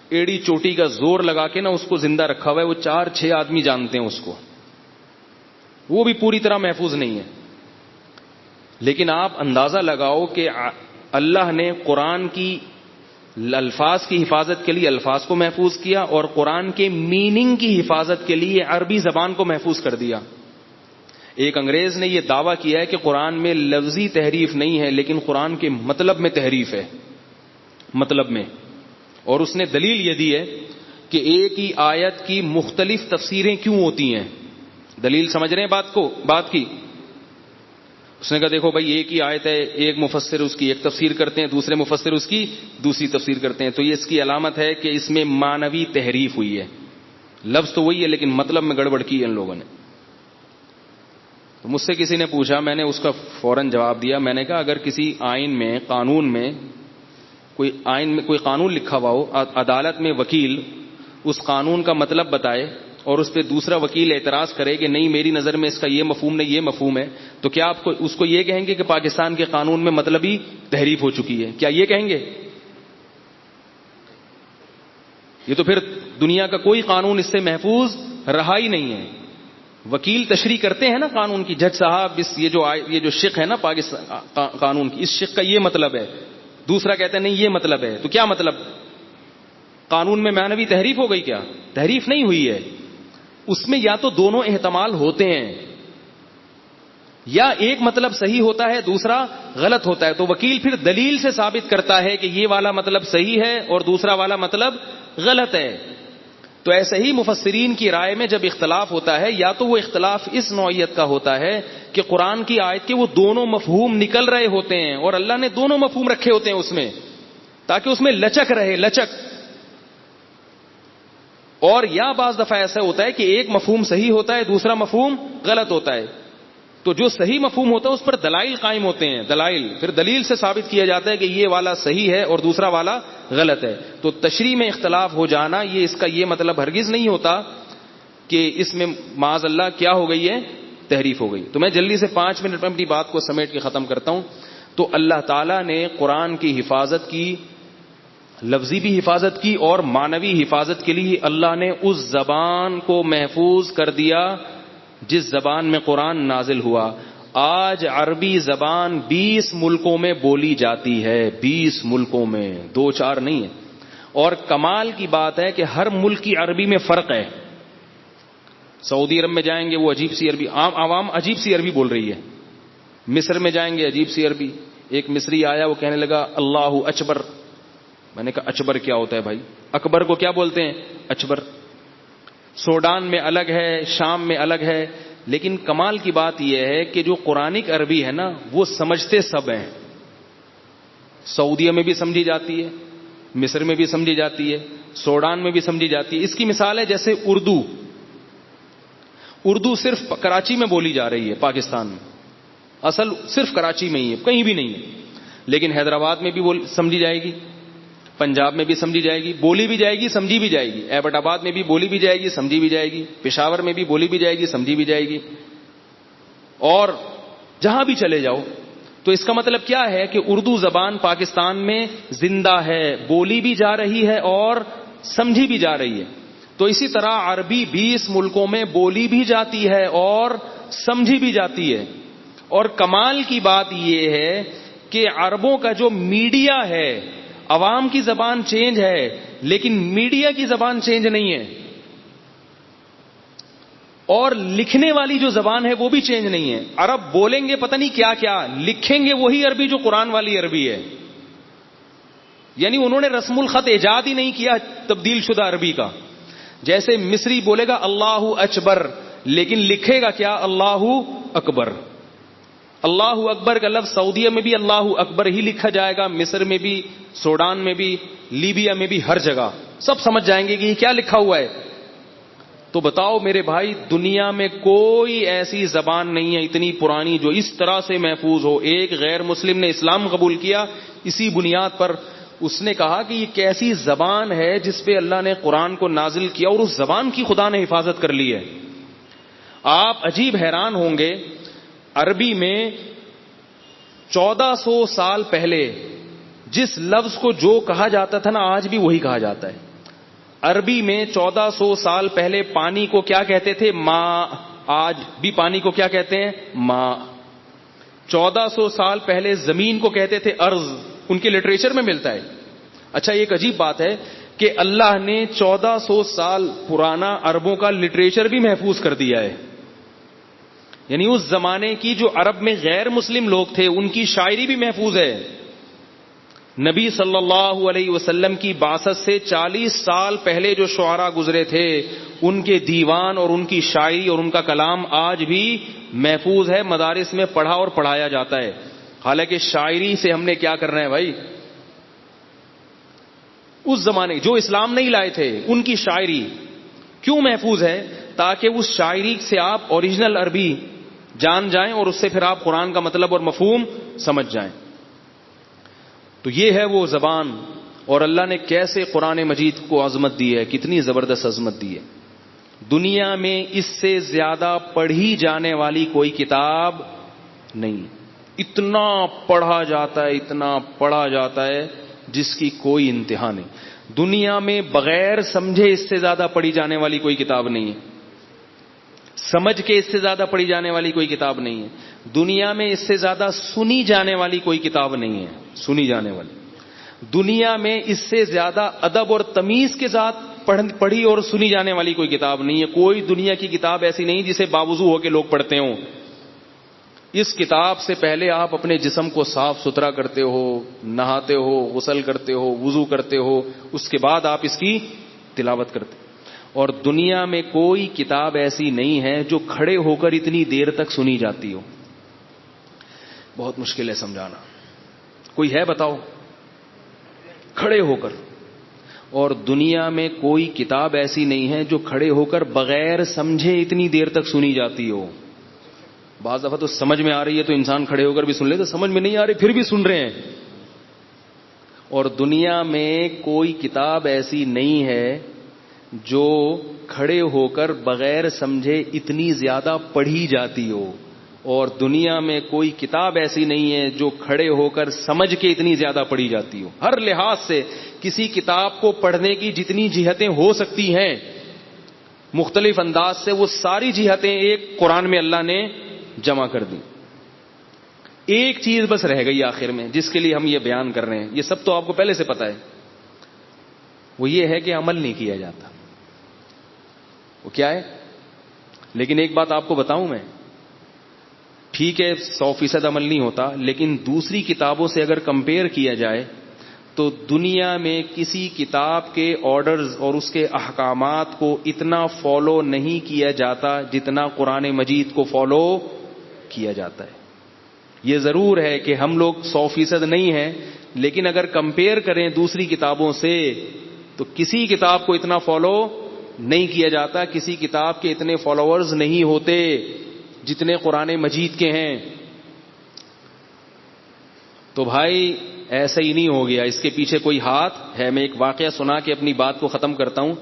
ایڑی چوٹی کا زور لگا کے نا اس کو زندہ رکھا ہوا ہے, وہ 4-6 آدمی جانتے ہیں اس کو, وہ بھی پوری طرح محفوظ نہیں ہے. لیکن آپ اندازہ لگاؤ کہ اللہ نے قرآن کی الفاظ کی حفاظت کے لیے الفاظ کو محفوظ کیا اور قرآن کے میننگ کی حفاظت کے لیے عربی زبان کو محفوظ کر دیا. ایک انگریز نے یہ دعویٰ کیا ہے کہ قرآن میں لفظی تحریف نہیں ہے لیکن قرآن کے مطلب میں تحریف ہے, مطلب میں. اور اس نے دلیل یہ دی ہے کہ ایک ہی آیت کی مختلف تفسیریں کیوں ہوتی ہیں. دلیل سمجھ رہے ہیں بات کی؟ اس نے کہا دیکھو بھائی ایک ہی آیت ہے, ایک مفسر اس کی ایک تفسیر کرتے ہیں, دوسرے مفسر اس کی دوسری تفسیر کرتے ہیں, تو یہ اس کی علامت ہے کہ اس میں معنوی تحریف ہوئی ہے. لفظ تو وہی ہے لیکن مطلب میں گڑبڑ کی ہے ان لوگوں نے. تو مجھ سے کسی نے پوچھا, میں نے اس کا فوراً جواب دیا. میں نے کہا اگر کسی آئین میں کوئی قانون لکھا ہوا ہو, عدالت میں وکیل اس قانون کا مطلب بتائے اور اس پہ دوسرا وکیل اعتراض کرے کہ نہیں میری نظر میں اس کا یہ مفہوم نہیں یہ مفہوم ہے, تو کیا آپ اس کو یہ کہیں گے کہ پاکستان کے قانون میں مطلبی تحریف ہو چکی ہے؟ کیا یہ کہیں گے؟ یہ تو پھر دنیا کا کوئی قانون اس سے محفوظ رہا ہی نہیں ہے. وکیل تشریح کرتے ہیں نا قانون کی, جج صاحب یہ جو شق ہے نا پاکستان قانون کی, اس شق کا یہ مطلب ہے, دوسرا کہتے ہیں نہیں یہ مطلب ہے. تو کیا مطلب؟ قانون میں معنوی تحریف ہو گئی؟ کیا تحریف نہیں ہوئی ہے. اس میں یا تو دونوں احتمال ہوتے ہیں, یا ایک مطلب صحیح ہوتا ہے دوسرا غلط ہوتا ہے. تو وکیل پھر دلیل سے ثابت کرتا ہے کہ یہ والا مطلب صحیح ہے اور دوسرا والا مطلب غلط ہے. تو ایسے ہی مفسرین کی رائے میں جب اختلاف ہوتا ہے یا تو وہ اختلاف اس نوعیت کا ہوتا ہے کہ قرآن کی آیت کے وہ دونوں مفہوم نکل رہے ہوتے ہیں اور اللہ نے دونوں مفہوم رکھے ہوتے ہیں اس میں تاکہ اس میں لچک رہے, لچک. اور یا بعض دفعہ ایسا ہوتا ہے کہ ایک مفہوم صحیح ہوتا ہے, دوسرا مفہوم غلط ہوتا ہے. تو جو صحیح مفہوم ہوتا ہے اس پر دلائل قائم ہوتے ہیں, دلائل, پھر دلیل سے ثابت کیا جاتا ہے کہ یہ والا صحیح ہے اور دوسرا والا غلط ہے. تو تشریح میں اختلاف ہو جانا یہ اس کا یہ مطلب ہرگز نہیں ہوتا کہ اس میں معاذ اللہ کیا ہو گئی ہے, تحریف ہو گئی. تو میں جلدی سے 5 منٹ میں اپنی بات کو سمیٹ کے ختم کرتا ہوں. تو اللہ تعالیٰ نے قرآن کی حفاظت کی, لفظی بھی حفاظت کی اور معنوی حفاظت کے لیے اللہ نے اس زبان کو محفوظ کر دیا جس زبان میں قرآن نازل ہوا. آج عربی زبان 20 ملکوں میں بولی جاتی ہے, 20 ملکوں میں, 2-4 نہیں ہے. اور کمال کی بات ہے کہ ہر ملک کی عربی میں فرق ہے. سعودی عرب میں جائیں گے وہ عجیب سی عربی, عام عوام عجیب سی عربی بول رہی ہے. مصر میں جائیں گے عجیب سی عربی. ایک مصری آیا وہ کہنے لگا اللہ اکبر. میں نے کہا اکبر کیا ہوتا ہے بھائی؟ اکبر کو کیا بولتے ہیں؟ اکبر. سوڈان میں الگ ہے, شام میں الگ ہے. لیکن کمال کی بات یہ ہے کہ جو قرآنک عربی ہے نا وہ سمجھتے سب ہیں. سعودیہ میں بھی سمجھی جاتی ہے, مصر میں بھی سمجھی جاتی ہے, سوڈان میں بھی سمجھی جاتی ہے. اس کی مثال ہے جیسے اردو. اردو صرف کراچی میں بولی جا رہی ہے پاکستان میں, اصل صرف کراچی میں ہی ہے, کہیں بھی نہیں ہے. لیکن حیدرآباد میں بھی سمجھی جائے گی, پنجاب میں بھی سمجھی جائے گی, بولی بھی جائے گی, سمجھی بھی جائے گی. ایبٹ آباد میں بھی بولی بھی جائے گی, سمجھی بھی جائے گی. پشاور میں بھی بولی بھی جائے گی, سمجھی بھی جائے گی. اور جہاں بھی چلے جاؤ. تو اس کا مطلب کیا ہے کہ اردو زبان پاکستان میں زندہ ہے, بولی بھی جا رہی ہے اور سمجھی بھی جا رہی ہے. تو اسی طرح عربی 20 ملکوں میں بولی بھی جاتی ہے اور سمجھی بھی جاتی ہے. اور کمال کی بات یہ ہے کہ عربوں کا جو میڈیا ہے, عوام کی زبان چینج ہے لیکن میڈیا کی زبان چینج نہیں ہے, اور لکھنے والی جو زبان ہے وہ بھی چینج نہیں ہے. عرب بولیں گے پتہ نہیں کیا کیا, لکھیں گے وہی عربی جو قرآن والی عربی ہے. یعنی انہوں نے رسم الخط ایجاد ہی نہیں کیا تبدیل شدہ عربی کا. جیسے مصری بولے گا اللہ اکبر لیکن لکھے گا کیا؟ اللہ اکبر. اللہ اکبر کا لفظ سعودیہ میں بھی اللہ اکبر ہی لکھا جائے گا, مصر میں بھی, سوڈان میں بھی, لیبیا میں بھی, ہر جگہ سب سمجھ جائیں گے کہ یہ کیا لکھا ہوا ہے. تو بتاؤ میرے بھائی, دنیا میں کوئی ایسی زبان نہیں ہے اتنی پرانی جو اس طرح سے محفوظ ہو. ایک غیر مسلم نے اسلام قبول کیا اسی بنیاد پر. اس نے کہا کہ یہ کیسی زبان ہے جس پہ اللہ نے قرآن کو نازل کیا اور اس زبان کی خدا نے حفاظت کر لی ہے. آپ عجیب حیران ہوں گے, عربی میں 1400 سال پہلے جس لفظ کو جو کہا جاتا تھا نا آج بھی وہی کہا جاتا ہے. عربی میں 1400 سال پہلے پانی کو کیا کہتے تھے؟ ماء. آج بھی پانی کو کیا کہتے ہیں؟ ماء. 1400 سال پہلے زمین کو کہتے تھے ارض. ان کے لٹریچر میں ملتا ہے. اچھا ایک عجیب بات ہے کہ اللہ نے 1400 سال پرانا عربوں کا لٹریچر بھی محفوظ کر دیا ہے. یعنی اس زمانے کی جو عرب میں غیر مسلم لوگ تھے ان کی شاعری بھی محفوظ ہے. نبی صلی اللہ علیہ وسلم کی بعثت سے 40 سال پہلے جو شعراء گزرے تھے ان کے دیوان اور ان کی شاعری اور ان کا کلام آج بھی محفوظ ہے, مدارس میں پڑھا اور پڑھایا جاتا ہے. حالانکہ شاعری سے ہم نے کیا کرنا ہے بھائی؟ اس زمانے جو اسلام نہیں لائے تھے ان کی شاعری کیوں محفوظ ہے؟ تاکہ اس شاعری سے آپ اوریجنل عربی جان جائیں اور اس سے پھر آپ قرآن کا مطلب اور مفہوم سمجھ جائیں. تو یہ ہے وہ زبان. اور اللہ نے کیسے قرآن مجید کو عظمت دی ہے, کتنی زبردست عظمت دی ہے. دنیا میں اس سے زیادہ پڑھی جانے والی کوئی کتاب نہیں. اتنا پڑھا جاتا ہے, اتنا پڑھا جاتا ہے جس کی کوئی انتہا نہیں. دنیا میں بغیر سمجھے اس سے زیادہ پڑھی جانے والی کوئی کتاب نہیں ہے. سمجھ کے اس سے زیادہ پڑھی جانے والی کوئی کتاب نہیں ہے. دنیا میں اس سے زیادہ سنی جانے والی کوئی کتاب نہیں ہے. سنی جانے والی دنیا میں اس سے زیادہ ادب اور تمیز کے ساتھ پڑھی اور سنی جانے والی کوئی کتاب نہیں ہے. کوئی دنیا کی کتاب ایسی نہیں جسے باوضو ہو کے لوگ پڑھتے ہوں. اس کتاب سے پہلے آپ اپنے جسم کو صاف ستھرا کرتے ہو, نہاتے ہو, غسل کرتے ہو, وضو کرتے ہو, اس کے بعد آپ اس کی تلاوت کرتے. اور دنیا میں کوئی کتاب ایسی نہیں ہے جو کھڑے ہو کر اتنی دیر تک سنی جاتی ہو. بہت مشکل ہے سمجھانا. کوئی ہے بتاؤ کھڑے ہو کر. اور دنیا میں کوئی کتاب ایسی نہیں ہے جو کھڑے ہو کر بغیر سمجھے اتنی دیر تک سنی جاتی ہو. بعض دفعہ تو سمجھ میں آ رہی ہے تو انسان کھڑے ہو کر بھی سن لے, تو سمجھ میں نہیں آ رہی پھر بھی سن رہے ہیں. اور دنیا میں کوئی کتاب ایسی نہیں ہے جو کھڑے ہو کر بغیر سمجھے اتنی زیادہ پڑھی جاتی ہو. اور دنیا میں کوئی کتاب ایسی نہیں ہے جو کھڑے ہو کر سمجھ کے اتنی زیادہ پڑھی جاتی ہو. ہر لحاظ سے کسی کتاب کو پڑھنے کی جتنی جہتیں ہو سکتی ہیں مختلف انداز سے, وہ ساری جہتیں ایک قرآن میں اللہ نے جمع کر دی. ایک چیز بس رہ گئی آخر میں جس کے لیے ہم یہ بیان کر رہے ہیں. یہ سب تو آپ کو پہلے سے پتا ہے, وہ یہ ہے کہ عمل نہیں کیا جاتا. وہ کیا ہے؟ لیکن ایک بات آپ کو بتاؤں میں, ٹھیک ہے 100% عمل نہیں ہوتا, لیکن دوسری کتابوں سے اگر کمپیئر کیا جائے تو دنیا میں کسی کتاب کے آرڈرز اور اس کے احکامات کو اتنا فالو نہیں کیا جاتا جتنا قرآن مجید کو فالو کیا جاتا ہے. یہ ضرور ہے کہ ہم لوگ 100% نہیں ہیں, لیکن اگر کمپیئر کریں دوسری کتابوں سے تو کسی کتاب کو اتنا فالو نہیں کیا جاتا, کسی کتاب کے اتنے فالوورز نہیں ہوتے جتنے قرآن مجید کے ہیں. تو بھائی ایسا ہی نہیں ہو گیا, اس کے پیچھے کوئی ہاتھ ہے. میں ایک واقعہ سنا کے اپنی بات کو ختم کرتا ہوں.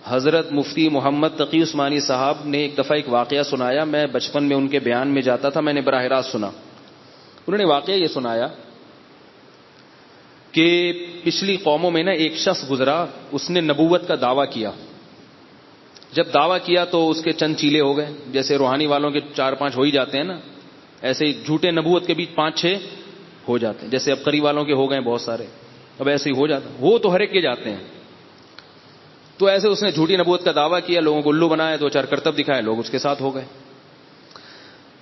حضرت مفتی محمد تقی عثمانی صاحب نے ایک دفعہ ایک واقعہ سنایا. میں بچپن میں ان کے بیان میں جاتا تھا, میں نے براہ راست سنا. انہوں نے واقعہ یہ سنایا کہ پچھلی قوموں میں نا ایک شخص گزرا, اس نے نبوت کا دعویٰ کیا. جب دعویٰ کیا تو اس کے چند چیلے ہو گئے, جیسے روحانی والوں کے 4-5 ہو ہی جاتے ہیں نا, ایسے ہی جھوٹے نبوت کے بھی 5-6 ہو جاتے ہیں. جیسے اب قری والوں کے ہو گئے بہت سارے, اب ایسے ہی ہو جاتا. وہ تو ہر ایک کے جاتے ہیں. تو ایسے اس نے جھوٹی نبوت کا دعویٰ کیا, لوگوں کو الو بنایا, 2-4 کرتب دکھائے, لوگ اس کے ساتھ ہو گئے.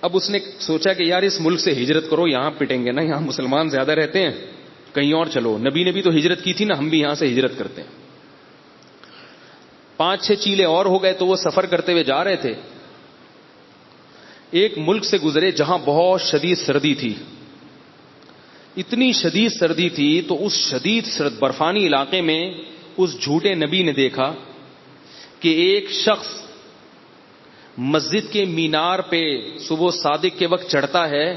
اب اس نے سوچا کہ یار اس ملک سے ہجرت کرو, یہاں پٹیں گے نا, یہاں مسلمان زیادہ رہتے ہیں, کہیں اور چلو. نبی نے بھی تو ہجرت کی تھی نا, ہم بھی یہاں سے ہجرت کرتے ہیں. 5-6 چیلے اور ہو گئے. تو وہ سفر کرتے ہوئے جا رہے تھے, ایک ملک سے گزرے جہاں بہت شدید سردی تھی. اتنی شدید سردی تھی تو اس شدید برفانی علاقے میں اس جھوٹے نبی نے دیکھا کہ ایک شخص مسجد کے مینار پہ صبح صادق کے وقت چڑھتا ہے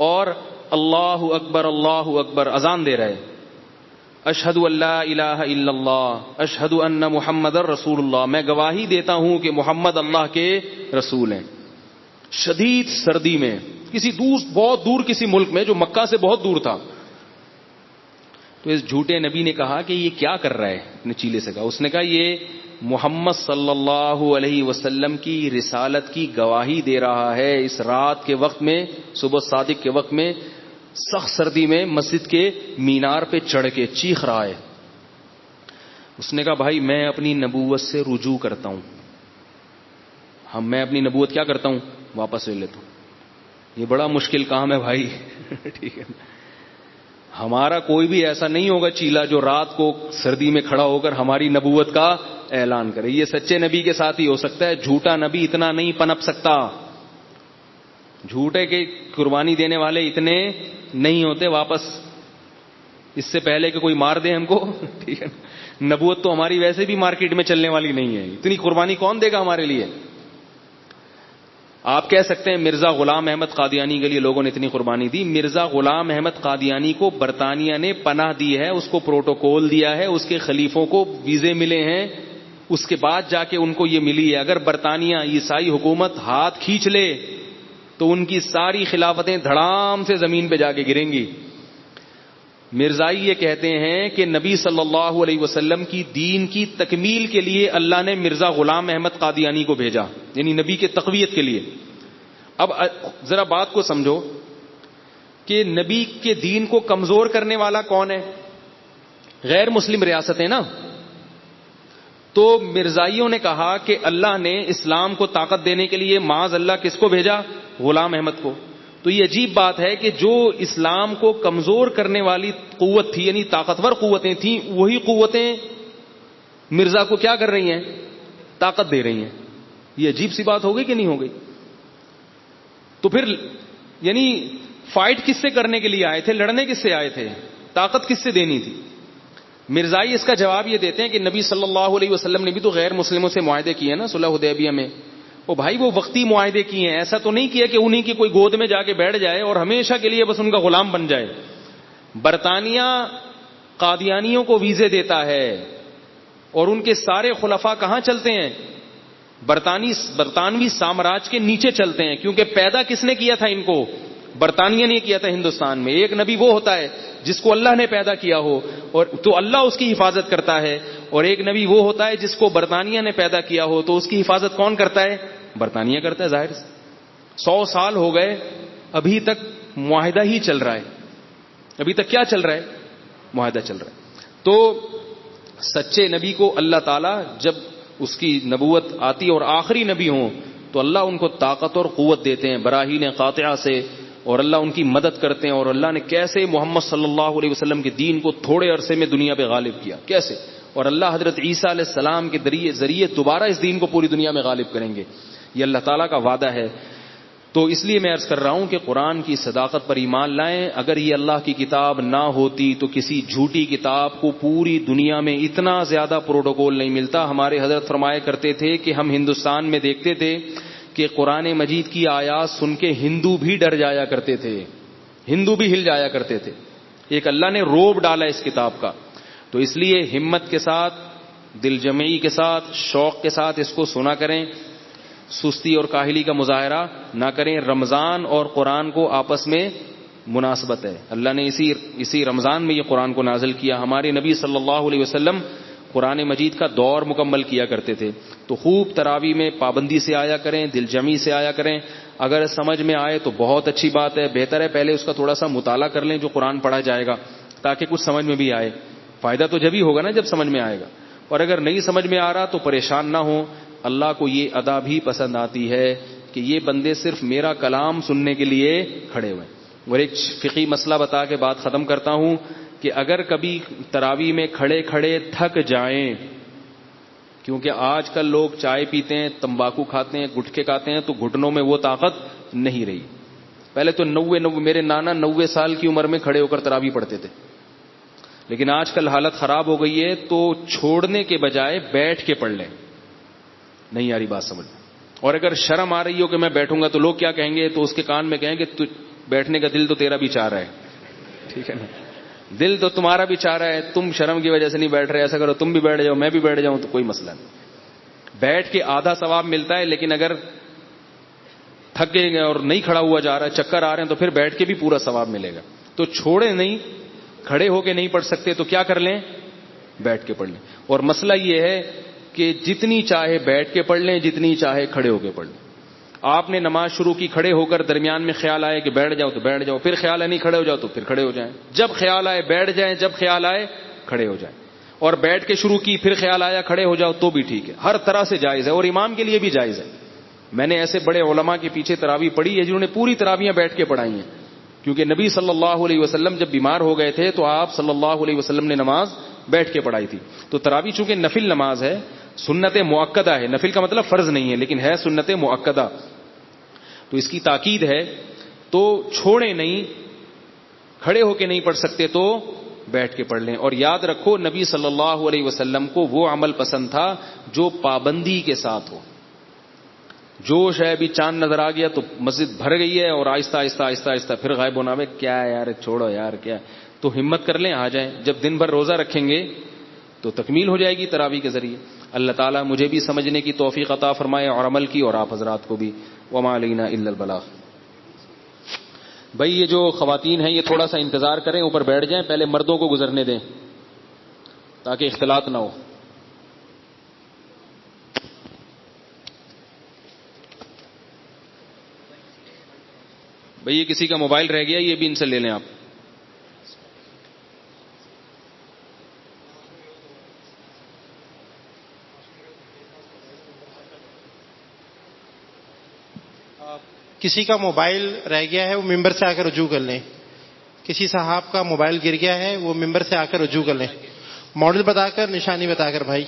اور اللہ اکبر اذان دے رہا ہے, اشہد ان لا الہ الا اللہ اشہد ان محمد رسول اللہ, میں گواہی دیتا ہوں کہ محمد اللہ کے رسول ہیں. شدید سردی میں کسی بہت دور کسی ملک میں جو مکہ سے بہت دور تھا. تو اس جھوٹے نبی نے کہا کہ یہ کیا کر رہا ہے, اپنے چیلے سے کہا. اس نے کہا یہ محمد صلی اللہ علیہ وسلم کی رسالت کی گواہی دے رہا ہے. اس رات کے وقت میں, صبح صادق کے وقت میں, سخت سردی میں مسجد کے مینار پہ چڑھ کے چیخ رہا ہے. اس نے کہا بھائی میں اپنی نبوت سے رجوع کرتا ہوں, میں اپنی نبوت کیا کرتا ہوں, واپس لے لیتا ہوں. یہ بڑا مشکل کام ہے بھائی. ٹھیک ہے, ہمارا کوئی بھی ایسا نہیں ہوگا چیلا جو رات کو سردی میں کھڑا ہو کر ہماری نبوت کا اعلان کرے. یہ سچے نبی کے ساتھ ہی ہو سکتا ہے, جھوٹا نبی اتنا نہیں پنپ سکتا. جھوٹے کے قربانی دینے والے اتنے نہیں ہوتے واپس, اس سے پہلے کہ کوئی مار دے ہم کو. ٹھیک ہے, نبوت تو ہماری ویسے بھی مارکیٹ میں چلنے والی نہیں ہے, اتنی قربانی کون دے گا ہمارے لیے. آپ کہہ سکتے ہیں مرزا غلام احمد قادیانی کے لیے لوگوں نے اتنی قربانی دی. مرزا غلام احمد قادیانی کو برطانیہ نے پناہ دی ہے, اس کو پروٹوکول دیا ہے, اس کے خلیفوں کو ویزے ملے ہیں, اس کے بعد جا کے ان کو یہ ملی ہے. اگر برطانیہ عیسائی حکومت ہاتھ کھینچ لے تو ان کی ساری خلافتیں دھڑام سے زمین پہ جا کے گریں گی. مرزائی یہ کہتے ہیں کہ نبی صلی اللہ علیہ وسلم کی دین کی تکمیل کے لیے اللہ نے مرزا غلام احمد قادیانی کو بھیجا, یعنی نبی کے تقویت کے لیے. اب ذرا بات کو سمجھو کہ نبی کے دین کو کمزور کرنے والا کون ہے؟ غیر مسلم ریاستیں نا. تو مرزائیوں نے کہا کہ اللہ نے اسلام کو طاقت دینے کے لیے معاذ اللہ کس کو بھیجا؟ غلام احمد کو. تو یہ عجیب بات ہے کہ جو اسلام کو کمزور کرنے والی قوت تھی, یعنی طاقتور قوتیں تھیں, وہی قوتیں مرزا کو کیا کر رہی ہیں؟ طاقت دے رہی ہیں. یہ عجیب سی بات ہو گئی کہ نہیں ہو گئی؟ تو پھر یعنی فائٹ کس سے کرنے کے لیے آئے تھے؟ لڑنے کس سے آئے تھے؟ طاقت کس سے دینی تھی؟ مرزائی اس کا جواب یہ دیتے ہیں کہ نبی صلی اللہ علیہ وسلم نے بھی تو غیر مسلموں سے معاہدے کیے نا صلح حدیبیہ میں. وہ بھائی وہ وقتی معاہدے کیے ہیں, ایسا تو نہیں کیا کہ انہی کی کوئی گود میں جا کے بیٹھ جائے اور ہمیشہ کے لیے بس ان کا غلام بن جائے. برطانیہ قادیانیوں کو ویزے دیتا ہے اور ان کے سارے خلفاء کہاں چلتے ہیں؟ برطانوی سامراج کے نیچے چلتے ہیں, کیونکہ پیدا کس نے کیا تھا ان کو؟ برطانیہ نے کیا تھا ہندوستان میں. ایک نبی وہ ہوتا ہے جس کو اللہ نے پیدا کیا ہو اور تو اللہ اس کی حفاظت کرتا ہے, اور ایک نبی وہ ہوتا ہے جس کو برطانیہ نے پیدا کیا ہو تو اس کی حفاظت کون کرتا ہے؟ برطانیہ کرتا ہے. ظاہر سے 100 سال ہو گئے ابھی تک معاہدہ ہی چل رہا ہے. ابھی تک کیا چل رہا ہے؟ معاہدہ چل رہا ہے. تو سچے نبی کو اللہ تعالیٰ جب اس کی نبوت آتی اور آخری نبی ہوں تو اللہ ان کو طاقت اور قوت دیتے ہیں براہین قاطعہ سے, اور اللہ ان کی مدد کرتے ہیں. اور اللہ نے کیسے محمد صلی اللہ علیہ وسلم کے دین کو تھوڑے عرصے میں دنیا پہ غالب کیا, کیسے, اور اللہ حضرت عیسیٰ علیہ السلام کے ذریعے دوبارہ اس دین کو پوری دنیا میں غالب کریں گے. یہ اللہ تعالیٰ کا وعدہ ہے. تو اس لیے میں عرض کر رہا ہوں کہ قرآن کی صداقت پر ایمان لائیں. اگر یہ اللہ کی کتاب نہ ہوتی تو کسی جھوٹی کتاب کو پوری دنیا میں اتنا زیادہ پروٹوکول نہیں ملتا. ہمارے حضرت فرمایا کرتے تھے کہ ہم ہندوستان میں دیکھتے تھے کہ قرآن مجید کی آیات سن کے ہندو بھی ڈر جایا کرتے تھے, ہندو بھی ہل جایا کرتے تھے. ایک اللہ نے روب ڈالا اس کتاب کا. تو اس لیے ہمت کے ساتھ, دل جمعی کے ساتھ, شوق کے ساتھ اس کو سنا کریں. سستی اور کاہلی کا مظاہرہ نہ کریں. رمضان اور قرآن کو آپس میں مناسبت ہے. اللہ نے اسی رمضان میں یہ قرآن کو نازل کیا. ہمارے نبی صلی اللہ علیہ وسلم قرآن مجید کا دور مکمل کیا کرتے تھے. تو خوب تراویح میں پابندی سے آیا کریں, دل جمی سے آیا کریں. اگر سمجھ میں آئے تو بہت اچھی بات ہے, بہتر ہے پہلے اس کا تھوڑا سا مطالعہ کر لیں جو قرآن پڑھا جائے گا, تاکہ کچھ سمجھ میں بھی آئے. فائدہ تو جب ہی ہوگا نا جب سمجھ میں آئے گا. اور اگر نہیں سمجھ میں آ رہا تو پریشان نہ ہو. اللہ کو یہ ادا بھی پسند آتی ہے کہ یہ بندے صرف میرا کلام سننے کے لیے کھڑے ہوئے. اور ایک فقہی مسئلہ بتا کے بات ختم کرتا ہوں کہ اگر کبھی تراویح میں کھڑے کھڑے تھک جائیں, کیونکہ آج کل لوگ چائے پیتے ہیں, تمباکو کھاتے ہیں, گٹکے کھاتے ہیں, تو گھٹنوں میں وہ طاقت نہیں رہی. پہلے تو 90 میرے نانا 90 سال کی عمر میں کھڑے ہو کر تراویح پڑھتے تھے, لیکن آج کل حالت خراب ہو گئی ہے. تو چھوڑنے کے بجائے بیٹھ کے پڑھ لیں. نہیں آ رہی بات سمجھ. اور اگر شرم آ رہی ہو کہ میں بیٹھوں گا تو لوگ کیا کہیں گے, تو اس کے کان میں کہیں گے بیٹھنے کا دل تو تیرا بھی چاہ رہا ہے. ٹھیک ہے نا, دل تو تمہارا بھی چاہ رہا ہے, تم شرم کی وجہ سے نہیں بیٹھ رہے. ایسا کرو تم بھی بیٹھ جاؤ, میں بھی بیٹھ جاؤں, تو کوئی مسئلہ نہیں. بیٹھ کے آدھا ثواب ملتا ہے, لیکن اگر تھک گئے اور نہیں کھڑا ہوا جا رہا ہے, چکر آ رہے ہیں, تو پھر بیٹھ کے بھی پورا ثواب ملے گا. تو چھوڑے نہیں, کھڑے ہو کے نہیں پڑھ سکتے تو کیا کر لیں, بیٹھ کے پڑھ لیں. اور مسئلہ یہ ہے کہ جتنی چاہے بیٹھ کے پڑھ لیں, جتنی چاہے کھڑے ہو کے پڑھ لیں. آپ نے نماز شروع کی, کھڑے ہو کر درمیان میں خیال آئے کہ بیٹھ جاؤ تو بیٹھ جاؤ, پھر خیال ہے نہیں کھڑے ہو جاؤ تو پھر کھڑے ہو جائیں. جب خیال آئے بیٹھ جائیں, جب خیال آئے کھڑے ہو جائیں. اور بیٹھ کے شروع کی پھر خیال آیا کھڑے ہو جاؤ تو بھی ٹھیک ہے, ہر طرح سے جائز ہے, اور امام کے لیے بھی جائز ہے. میں نے ایسے بڑے علماء کے پیچھے تراویح پڑھی ہے جنہوں نے پوری تراویحیں بیٹھ کے پڑھائی ہیں, کیونکہ نبی صلی اللہ علیہ وسلم جب بیمار ہو گئے تھے تو آپ صلی اللہ علیہ وسلم نے نماز بیٹھ کے پڑھائی تھی. تو تراویح چونکہ نفل نماز ہے, سنت مؤکدہ ہے, نفل کا مطلب فرض نہیں ہے لیکن ہے سنت مؤکدہ, تو اس کی تاکید ہے. تو چھوڑے نہیں, کھڑے ہو کے نہیں پڑھ سکتے تو بیٹھ کے پڑھ لیں. اور یاد رکھو نبی صلی اللہ علیہ وسلم کو وہ عمل پسند تھا جو پابندی کے ساتھ ہو. جوش ہے, ابھی چاند نظر آ گیا تو مسجد بھر گئی ہے, اور آہستہ آہستہ آہستہ آہستہ پھر غائب ہونا ہے, کیا یار چھوڑو یار کیا, تو ہمت کر لیں آ جائیں. جب دن بھر روزہ رکھیں گے تو تکمیل ہو جائے گی تراویح کے ذریعے. اللہ تعالیٰ مجھے بھی سمجھنے کی توفیق عطا فرمائے اور عمل کی, اور آپ حضرات کو بھی. وما علینا الا البلاغ. بھائی یہ جو خواتین ہیں یہ تھوڑا سا انتظار کریں, اوپر بیٹھ جائیں, پہلے مردوں کو گزرنے دیں تاکہ اختلاط نہ ہو. بھئی یہ کسی کا موبائل رہ گیا, یہ بھی ان سے لے لیں آپ. کسی کا موبائل رہ گیا ہے وہ ممبر سے آ کر رجوع کر لیں. کسی صاحب کا موبائل گر گیا ہے وہ ممبر سے آ کر رجوع کر لیں. ماڈل بتا کر, نشانی بتا کر بھائی.